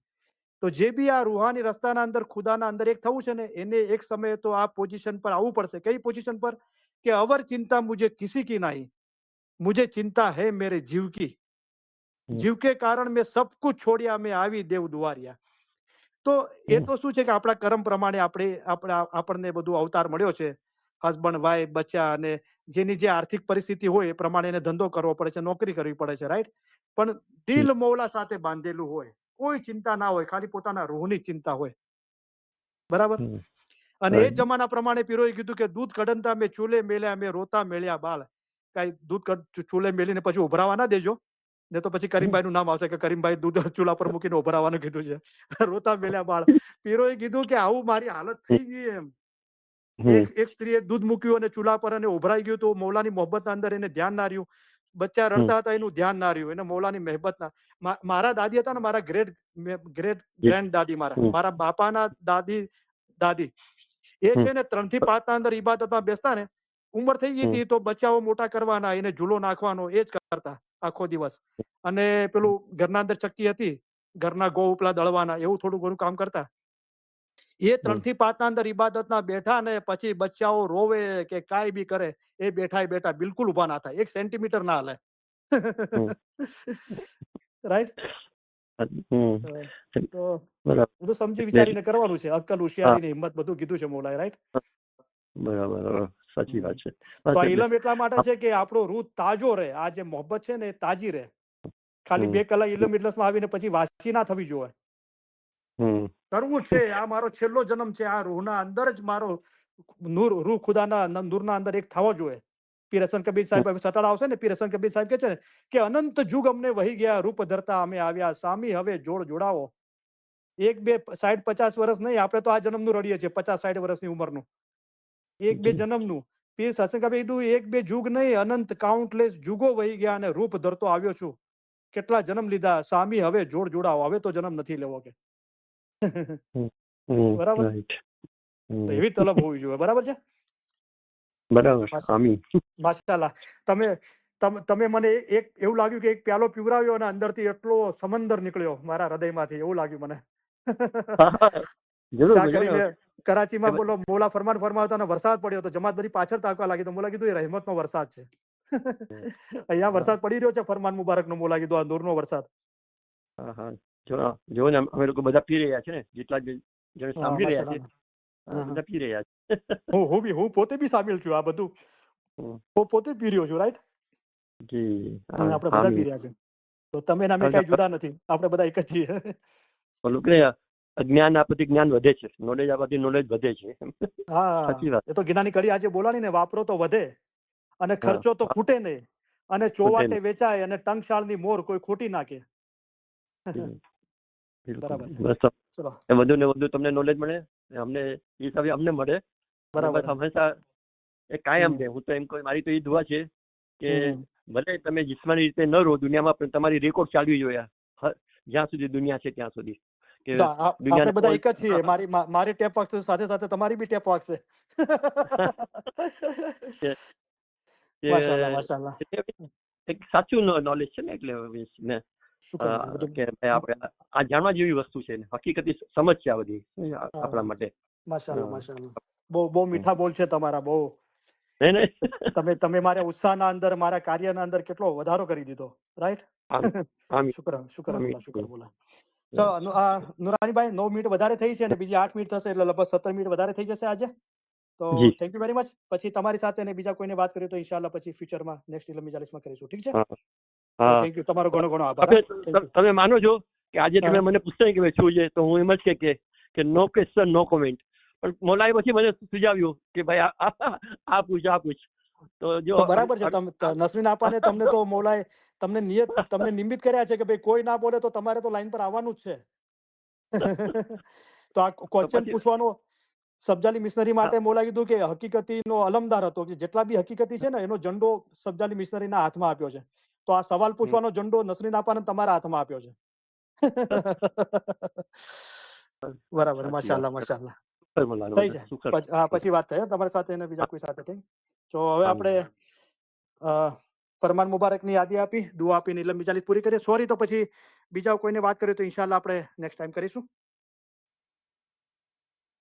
તો જે બી આ રૂહાની રસ્તાના અંદર ખુદાના અંદર એક થવું છે ને, એને એક સમયે તો આ પોઝિશન પર આવવું પડશે. કઈ પોઝિશન પર? કે અવર ચિંતા મુझे किसी की नहीं, मुझे चिंता है मेरे जीव की. जीव के कारण मैं सब कुछ छोड़िया, मैं આવી દેવ દુઆરિયા. તો એ તો શું છે કે આપણા કર્મ પ્રમાણે આપણને બધું અવતાર મળ્યો છે, હસબન્ડ વાઈફ બચ્ચા, અને જેની જે આર્થિક પરિસ્થિતિ હોય એ પ્રમાણે એને ધંધો કરવો પડે છે, નોકરી કરવી પડે છે, રાઈટ. પણ દિલ મૌલા સાથે બાંધેલું હોય, કોઈ ચિંતા ના હોય, ખાલી પોતાના રૂહની ચિંતા હોય, બરાબર. અને એ જમાના પ્રમાણે પીરોએ કીધું કે દૂધ કઢનતા મેં ચૂલે મેલ્યા, મેં રોતા મેળ્યા બાળ. કઈ દૂધ ચૂલે મેલીને પછી ઉભરાવા ના દેજો, ને તો પછી કરીમભાઈ નું નામ આવશે કે કરીમભાઈ દૂધ ચૂલા પર મૂકીને ઉભરાવાનું કીધું છે. રોતા મેલ્યા બાળ. પીરોએ કીધું કે આવું મારી હાલત થઈ ગઈ એમ. એક સ્ત્રીએ દૂધ મૂક્યું અને ચૂલા પર અને ઉભરાઈ ગયું, તો મૌલાની મોહબ્બતના અંદર એને ધ્યાન ના રહ્યું. બચ્ચા રડતા હતા એનું ધ્યાન ના રહ્યું, એને મૌલાની મહેબતના. મારા દાદી હતા ને, મારા ગ્રેટ ગ્રેન્ડ દાદી, મારા બાપાના દાદી એ છે ને 3 થી 5 ના અંદર ઇબાદતમાં બેસતા ને, ઉંમર થઈ ગઈ હતી તો બચ્ચાઓ મોટા કરવાના, એને ઝૂલો નાખવાનો, એ જ કરતા આખો દિવસ. અને પેલું ઘરના અંદર ચક્કી હતી, ઘરના ગો ઉપલા દળવાના, એવું થોડું ઘણું કામ કરતા. એ 3 થી 5 ના અંદર ઇબાદતના બેઠા ને પછી બચ્ચાઓ રોવે કે કાંઈ બી કરે, એ બેઠા બિલકુલ ઉભા ના થાય, 1 સેન્ટીમીટર ના હાલે. રાઈટ. તો બધું સમજી વિચારીને કરવાનું છે, અક્કલ, હોશિયારી ને હિંમત બધું કીધું છે મોલાએ, રાઈટ. બરાબર, સાચી વાત છે. તો આ ઇલમ એટલા માટે છે કે આપણો રૂહ તાજો રહે, આ જે મોહબ્બત છે ને એ તાજી રહે. ખાલી 2 કલાક ઇલમ ઇજલસમાં આવીને પછી વાસી ના થવી જોઈએ. કરવું છે, આ મારો છેલ્લો જન્મ છે, આ રૂહના અંદર જ મારો રૂહ ખુદાના નૂરના અંદર એક થવો જોઈએ. પીર હસન કબીર સાહેબ સતાડા આવશે ને, પીર હસન કબીર સાહેબ કે છે ને કે અનંત જુગ અમને વહી ગયા, રૂપ ધરતા અમે આવ્યા, સામી હવે જોડાવો. 1-2 60-50 વર્ષ નહીં, આપણે તો આ જન્મનું રડીએ છીએ, 50-60 વર્ષની ઉંમરનું. 1-2 જન્મનું. પીર હસન કબીર કીધું 1-2 જુગ નહીં, અનંત કાઉન્ટલેસ જુગો વહી ગયા અને રૂપ ધરતો આવ્યો છું. કેટલા જન્મ લીધા, સામી હવે જોડાવો, હવે તો જન્મ નથી લેવો કે. બરાબર. તો એવી તલબ હોવી જોઈએ, બરાબર છે. બરાબર. માશાઅલ્લાહ. તમે મને એવું લાગ્યું કે એક પ્યાલો પીવરાવ્યો અને અંદરથી એટલો સમંદર નીકળ્યો મારા હૃદયમાંથી, એવું લાગ્યું મને. કરીને કરાચીમાં બોલો મોલા ફરમાન ફરમાવતા અને વરસાદ પડ્યો, તો જમાત બધી પાછળ તાકવા લાગી, તો મોલા કીધું એ રહેમતનો વરસાદ છે. અહીંયા વરસાદ પડી રહ્યો છે, ફરમાન મુબારકનો. મોલા કીધું આ નૂરનો વરસાદ. જો ને અમે લોકો બધા પી રહ્યા છે ને, જેટલા જણ સાંભળી રહ્યા છે બધા પી રહ્યા છે. હું પોતે બી સામેલ છું આ બધું. હું પોતે પી રહ્યો છું, રાઈટ. આપણે બધા પી રહ્યા છે. તો તમે નામે કઈ જુદા નથી, આપણે બધા એક જ છીએ. અજ્ઞાન આપવાથી જ્ઞાન વધે છે, નોલેજ આપવાથી નોલેજ વધે છે. હા, એ તો જ્ઞાની કડી આજે બોલાણી ને, વાપરો તો વધે અને ખર્ચો તો ખૂટે નહીં, અને ચોવાટે વેચાય અને ટંકશાળની મોર કોઈ ખોટી નાખે. બરાબર છે. ચલો, વધુ ને વધુ તમને નોલેજ મળે, અમને હિસાબે અમને મળે. બરાબર. હંમેશા એ કાયમ રહે. હું તો એમ કહું, મારી તો એ દુઆ છે કે ભલે તમે જિસ્માની રીતે ન રહો દુનિયામાં, પણ તમારી રેકોર્ડ ચાલવી જોઈએ જ્યાં સુધી દુનિયા છે ત્યાં સુધી. આપણે બધા એક જ છીએ. મારી ટેપ વાગશે સાથે સાથે તમારી બી ટેપ વાગશે. માશાઅલ્લાહ. એક સાચું નોલેજ છે ને, એટલે કે આપણે આ જાણવા જેવી વસ્તુ છે, હકીકતી સમજ છે આ બધી આપણા માટે. માશાઅલ્લાહ. બહુ મીઠા બોલ છે તમારા, બહુ. તમે મારા ઉત્સાહના અંદર, મારા કાર્યના અંદર કેટલો વધારો કરી દીધો, રાઈટ. શુક્ર બોલા. ચલો નુરાનીભાઈ, 9 મિનિટ વધારે થઈ છે અને બીજી 8 મિનિટ થશે, એટલે લગભગ 17 મિનિટ વધારે થઈ જશે આજે. તો થેન્ક યુ વેરી મચ. પછી તમારી સાથે અને બીજા કોઈને વાત કરીએ તો ઇન્શાલ્લાહ પછી ફ્યુચરમાં નેક્સ્ટ ઇલમ મજાલિસમાં કરીશું, ઠીક છે. થેન્ક યુ, તમારો ઘણો આભાર. તમે માનો છો કે આજે તમે મને પૂછતા કે શું છે, તો હું એમ જ કે નો ક્વેશ્ચન નો કોમેન્ટ. પણ મોલાએ પછી મને સુઝાવ્યું કે ભાઈ આ પૂછ. તો જો બરાબર છે. નસરીન આપાને તમને તો મોલાએ તમને નિમિત કર્યા છે કે ભાઈ કોઈ ના બોલે તો તમારે તો લાઈન પર આવવાનું જ છે. તો આ ક્વેશ્ચન પૂછવાનો સબજાલી મિશનરી માટે મોલા કીધું કે હકીકતીનો અલમદાર હતો, કે જેટલા બી હકીકતી છે ને એનો ઝંડો સબજાલી મિશનરીના હાથમાં આપ્યો છે. તો આ સવાલ પૂછવાનો ઝંડો નસરીન આપાને તમારા હાથમાં આપ્યો છે. બરાબર. માશાઅલ્લાહ. થઈ જાય પછી વાત થાય તમારી સાથે અને બીજા કોઈ સાથે. ઠીક. તો હવે આપણે ફરમાન મુબારકની યાદી આપી, દુઆ આપીને ઇલમ મજાલિસ પૂરી કરીએ. સોરી, તો પછી બીજા કોઈને વાત કરીએ તો ઇન્શાલ્લાહ આપણે નેક્સ્ટ ટાઈમ કરીશું.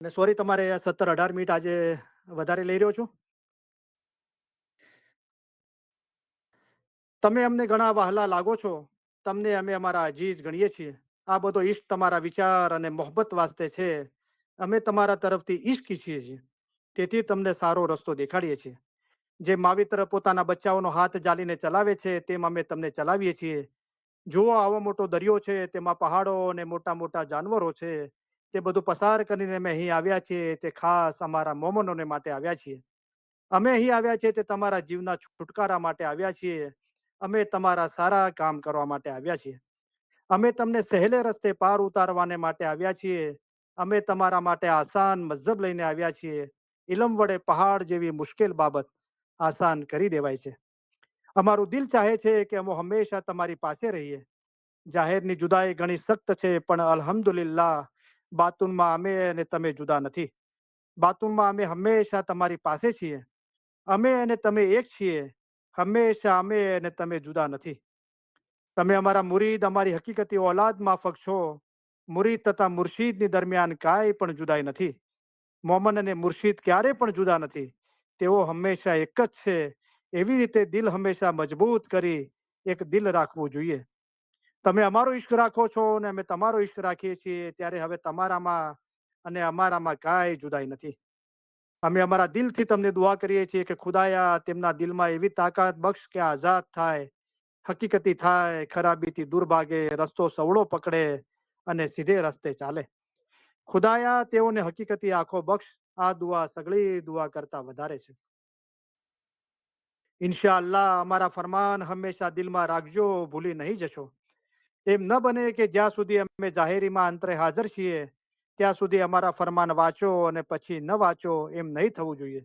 અને સોરી, તમારે 17-18 મિનિટ આજે વધારે લઈ રહ્યો છું. તમે અમને ઘણા વહાલા લાગો છો, તમને અમે અમારા અજીઝ ગણીએ છીએ. આ બધો ઈશ્ક તમારા વિચાર અને મોહબ્બત વાસ્તે છે. અમે તમારા તરફથી ઈશ્ક ઈચ્છીએ છીએ, તેથી તમને સારો રસ્તો દેખાડીએ છીએ. જે માવિત્ર પોતાના બચ્ચાઓનો હાથ જાલીને ચલાવે છે, તેમ અમે તમને ચલાવીએ છીએ. જુઓ, આવો મોટો દરિયો છે, તેમાં પહાડો અને મોટા મોટા જાનવરો છે. તે બધું પસાર કરીને અમે અહીં આવ્યા છીએ, તે ખાસ અમારા મોમનોને માટે આવ્યા છીએ. અમે અહીં આવ્યા છીએ તે તમારા જીવના છુટકારા માટે આવ્યા છીએ. અમે તમારા સારા કામ કરવા માટે આવ્યા છીએ. અમે તમને સહેલે રસ્તે પાર ઉતારવાને માટે આવ્યા છીએ. અમે તમારા માટે આસાન મઝહબ લઈને આવ્યા છીએ. ઇલમ વડે પહાડ જેવી મુશ્કેલ બાબત આસાન કરી દેવાય છે. અમારું દિલ ચાહે છે કે અમે હંમેશા તમારી પાસે રહીએ. જાહેરની જુદાઈ ઘણી સખ્ત છે, પણ અલ્હમ્દુલિલ્લાહ બાતુનમાં અમે અને તમે જુદા નથી. બાતુનમાં અમે હંમેશા તમારી પાસે છીએ. અમે અને તમે એક છીએ. હંમેશા અમે અને તમે જુદા નથી. તમે અમારા મુરીદ, અમારી હકીકતી ઓલાદ માફક છો. મુરીદ તથા મુર્શીદની દરમિયાન કાંઈ પણ જુદાઈ નથી. મોમન અને મુર્શીદ ક્યારે પણ જુદા નથી. તેઓ હંમેશા એક જ છે. એવી રીતે દિલ હંમેશા મજબૂત કરી એક દિલ રાખવું જોઈએ. તમે અમારો ઈશ્ક રાખો છો અને અમે તમારો ઈશ્ક રાખીએ છીએ, ત્યારે હવે તમારામાં અને અમારામાં કાંઈ જુદાઈ નથી. અમે અમારા દિલથી તમને દુઆ કરીએ છીએ કે ખુદાયા તેમના દિલમાં એવી તાકાત બક્ષ કે આઝાદ થાય, હકીકતી થાય, ખરાબીથી દૂર ભાગે, રસ્તો સવળો પકડે અને સીધે રસ્તે ચાલે. ખુદાયા તેઓને હકીકતી આંખો બક્ષ. આ દુઆ સગળી દુઆ કરતા વધારે છે. ઇન્શાઅલ્લાહ અમારા ફરમાન હંમેશા દિલમાં રાખજો, ભૂલી નહીં જશો. એમ ન બને કે જ્યાં સુધી અમે જાહેરીમાં અંતરે હાજર છીએ ત્યાં સુધી અમારા ફરમાન વાંચો અને પછી ન વાંચો, એમ નહીં થવું જોઈએ.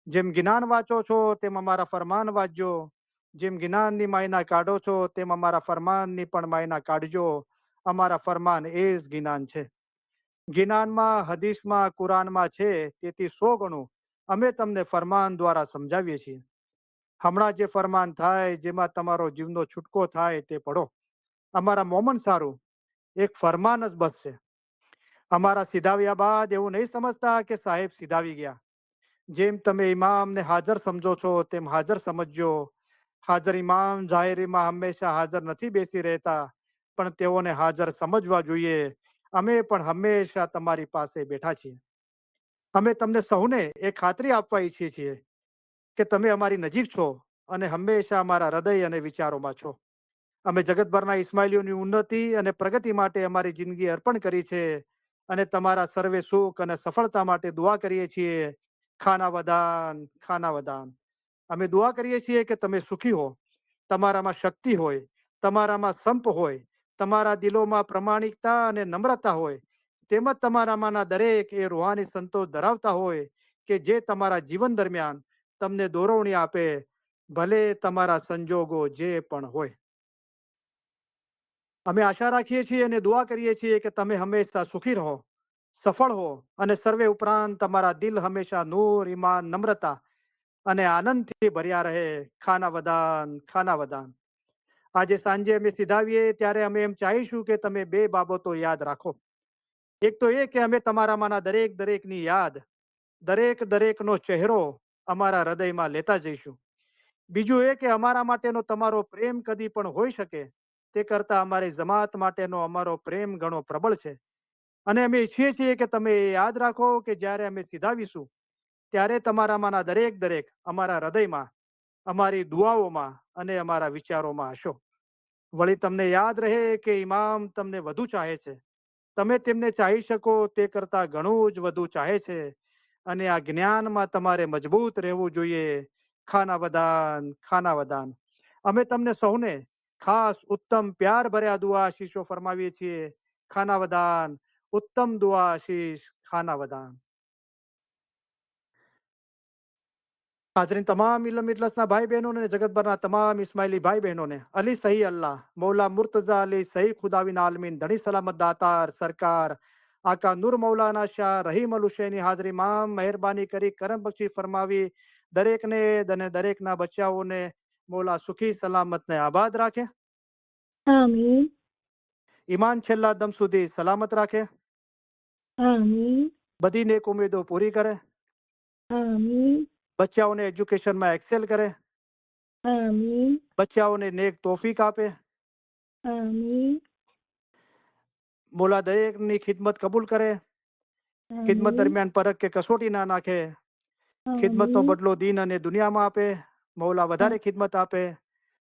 જેમ જ્ઞાન વાંચો છો તેમ અમારા ફરમાન વાંચજો. જેમ જ્ઞાનની માયના કાઢો છો તેમ અમારા ફરમાનની પણ માયના કાઢજો. અમારા ફરમાન એ જ જ્ઞાન છે. જ્ઞાનમાં, હદીસમાં, કુરાનમાં છે, તેથી 100 ગણું અમે તમને ફરમાન દ્વારા સમજાવીએ છીએ. હમણાં જે ફરમાન થાય, જેમાં તમારો જીવનો છૂટકો થાય, તે પઢો. અમારા મોમન સારું એક ફરમાન જ બસ છે. અમારા સીધાવ્યા બાદ એવું નહીં સમજતા કે સાહેબ સીધાવી ગયા. જેમ તમે ઇમામને હાજર સમજો છો તેમ હાજર સમજજો. હાજર ઇમામ જાહેરીમાં હંમેશા હાજર નથી બેસી રહેતા, પણ તેઓને હાજર સમજવા જોઈએ. અમે પણ હંમેશા તમારી પાસે બેઠા છીએ. અમે તમને સૌને એક ખાતરી આપવા ઈચ્છીએ છીએ કે તમે અમારી નજીક છો અને હંમેશા અમારા હૃદય અને વિચારોમાં છો. અમે જગતભરના ઇસ્માઇલીઓની ઉન્નતિ અને પ્રગતિ માટે અમારી જિંદગી અર્પણ કરી છે અને તમારા સર્વે સુખ અને સફળતા માટે દુઆ કરીએ છીએ. ખાના વદાન, ખાના વદાન. અમે દુઆ કરીએ છીએ કે તમે સુખી હો, તમારામાં શક્તિ હોય, તમારામાં સંપ હોય, તમારા દિલોમાં પ્રમાણિકતા અને નમ્રતા હોય, તેમજ તમારામાંના દરેક એ રૂહાની સંતોષ ધરાવતા હોય કે જે તમારા જીવન દરમિયાન તમને દોરવણી આપે, ભલે તમારા સંજોગો જે પણ હોય. અમે આશા રાખીએ છીએ અને દુઆ કરીએ છીએ કે તમે હંમેશા સુખી રહો, સફળ હો અને સર્વે ઉપરાંત તમારા દિલ હંમેશા નૂર, ઈમાન, નમ્રતા અને આનંદથી ભર્યા રહે. ખાના વદાન, ખાના વદાન. આજે સાંજે અમે સીધાવીએ ત્યારે અમે એમ ચાહીશું કે તમે 2 બાબતો યાદ રાખો. એક તો એ કે અમે તમારામાંના દરેકની યાદ, દરેકનો ચહેરો અમારા હૃદયમાં લેતા જઈશું. બીજું એ કે અમારા માટેનો તમારો પ્રેમ કદી પણ હોઈ શકે તે કરતા અમારી જમાત માટેનો અમારો પ્રેમ ઘણો પ્રબળ છે. અને અમે ઈચ્છીએ છીએ કે તમે એ યાદ રાખો કે જ્યારે અમે સીધાવીશું ત્યારે તમારામાંના દરેક અમારા હૃદયમાં, અમારી દુઆઓમાં અને અમારા વિચારોમાં હશો. વળી તમને યાદ રહે કે ઇમામ તમને વધુ ચાહે છે. તમે તેમને ચાહી શકો તે કરતા ઘણું જ વધુ ચાહે છે. અને આ જ્ઞાનમાં તમારે મજબૂત રહેવું જોઈએ. ખાના વદાન, ખાના વદાન. અમે તમને સૌને ખાસ ઉત્તમ પ્યાર ભર્યા દુઆ આશીષો ફરમાવીએ છીએ. ખાના વદાન, ઉત્તમ દુઆ આશીષ, ખાના વદાન. હાજરીન તમામ ઇલમ ઇજલસના ભાઈ બહેનોને, જગતભરના તમામ ઇસ્માઇલી ભાઈ બહેનોને અલી સહી અલ્લાહ મૌલા મુર્તઝા અલી સહી ખુદાવિન આલમીન ધણી સલામત દાતાર સરકાર આકા નૂર મૌલાના શાહ રહીમ અલ હુસૈની હાજરી મામ મહેરબાની કરી કરમ બક્ષી ફરમાવી. દરેકને અને દરેકના બચ્ચાઓને મૌલા સુખી સલામત ને આબાદ રાખે. આમીન ઈમાન છેલ્લા દમ સુધી સલામત રાખે. આમીન બધી નેક ઉમેદો પૂરી કરે. આમીન બચ્ચાઓને એજ્યુકેશનમાં એક્સેલ કરે. આમીન બચ્ચાઓને નેક તોફીક આપે. આમીન मौला દરેકની ખિદમત કબૂલ કરે, ખિદમત આમીન દરમિયાન પરખ કે કસોટી ના નાખે, ખિદમતનો આમીન બદલો દીન અને દુનિયામાં આપે, મૌલા વધારે ખિદમત આપે,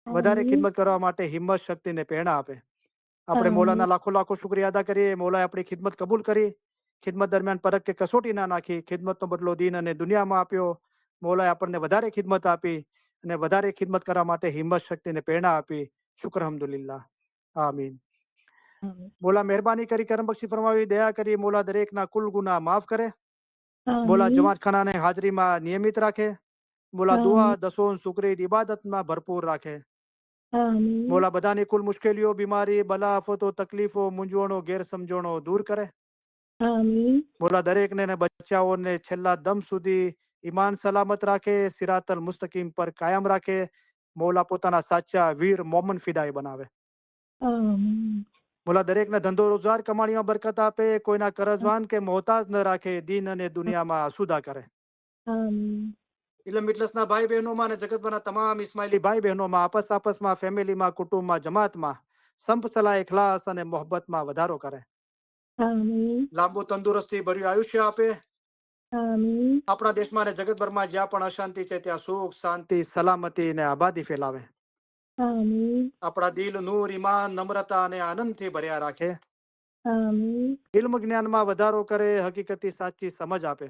વધારે આમીન ખિદમત કરવા માટે હિંમત શક્તિ ને પ્રેરણા આપે. આપણે મૌલાના લાખો લાખો શુક્રિયા અદા કરીએ. મૌલાએ આપણી ખિદમત કબૂલ કરી, ખિદમત દરમિયાન પરખ કે કસોટી ના નાખી, ખિદમતનો બદલો દીન અને દુનિયામાં આપ્યો. મૌલાએ આપણને વધારે ખિદમત આપી અને વધારે ખિદમત કરવા માટે હિંમત શક્તિ ને પ્રેરણા આપી. શુક્ર અલ્હમ્દુલિલ્લાહ. આમીન. આમીન મૌલા મહેરબાની કરી કરમ બક્ષી ફરમાવી, દયા કરી. મૌલા દરેકના કુલ ગુનાહ માફ કરે. મૌલા જમાતખાનાને હાજરીમાં નિયમિત રાખે. મૌલા દુઆ દસોન શુક્રીદ ઇબાદતમાં ભરપૂર રાખે. આમીન મૌલા બધાની કુલ મુશ્કેલીઓ, બીમારી, બલા, આફતો, તકલીફો, મૂંઝવણો, ગેરસમજણો દૂર કરે. આમીન મૌલા દરેકને ને બચ્ચાઓને છેલ્લા દમ સુધી ઈમાન સલામત રાખે, સિરાતલ મુસ્તકીમ પર કાયમ રાખે. મૌલા પોતાના સાચા વીર મોમન ફિદાઈ બનાવે. આમીન મૌલા દરેકને ધંધો રોજગાર કમાણીમાં બરકત આપે, કોઈના કરજવાન કે મોહતાજ ન રાખે, દીન અને દુનિયામાં આસુદા કરે. આમીન ઇલમ ઇટલસના ભાઈ બહેનોમાં અને જગતભરના તમામ ઇસ્માઇલી ભાઈ બહેનોમાં આપસમાં, ફેમિલીમાં, કુટુંબમાં, જમાતમાં સંપ સલાહ, ઇખલાસ અને મોહબ્બતમાં વધારો કરે. આમીન લાંબુ તંદુરસ્તી ભર્યું આયુષ્ય આપે. આમીન આપણા દેશમાં અને જગતભરમાં જ્યાં પણ અશાંતિ છે ત્યાં સુખ, શાંતિ, સલામતી અને આબાદી ફેલાવે. આમીન આપણા દિલ નૂર, ઈમાન, નમ્રતા અને આનંદથી ભર્યા રાખે. આમીન ઇલ્મ જ્ઞાનમાં વધારો કરે, હકીકતી સાચી સમજ આપે.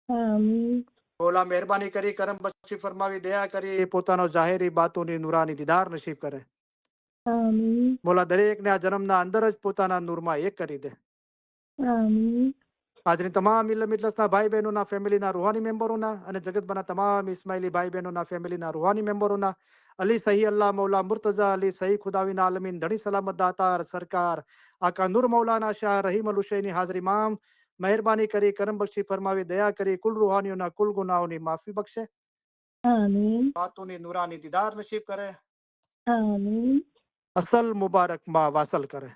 આમીન મૌલા મહેરબાની કરી કરમ બક્ષી ફરમાવી, દયા કરી. પોતાનો જાહેરી બાતોની નુરાની દીદાર નસીબ કરે. આમીન મૌલા દરેકને આ જન્મના અંદર જ પોતાના નૂરમાં એક કરી દે. આમીન આજની તમામ ઇલ્મ ઇટલસના ભાઈ બહેનોના, ફેમિલીના રૂહાની મેમ્બરોના અને જગતભરના તમામ ઇસ્માઇલી ભાઈ બહેનોના, ફેમિલીના રૂહાની મેમ્બરોના, અલી સહી અલ્લાહ મૌલા મુર્તઝા અલી સહી ખુદાવીના આલમીન ધણી સલામત દાતાર સરકાર આકા નૂર મૌલાના શાહ રહીમ અલ હુસૈની હાજરીમાં મહેરબાની કરી કરમ બક્ષી ફરમાવી, દયા કરી. કુલ રૂહાનીઓના કુલ ગુનાહોની માફી બક્ષે. આમીન બાતોની નુરાની દીદાર નસીબ કરે. આમીન અસલ મુબારકમાં વાસલ કરે.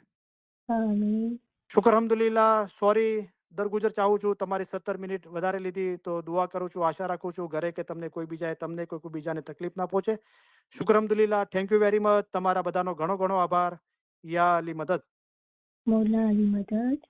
આમીન શુક્ર અલ્હમ્દુલિલ્લાહ. સોરી દરગુજર ચાહું છું, તમારી 17 મિનિટ વધારે લીધી તો દુઆ કરું છું, આશા રાખું છું ઘરે કે તમને કોઈ બીજાને તકલીફ ના પહોંચે. શુક્ર અલ્હમ્દુલિલ્લાહ. Thank you very much. તમારા બધાનો ઘણો ઘણો આભાર. યા અલી મદદ. મૌલા અલી મદદ.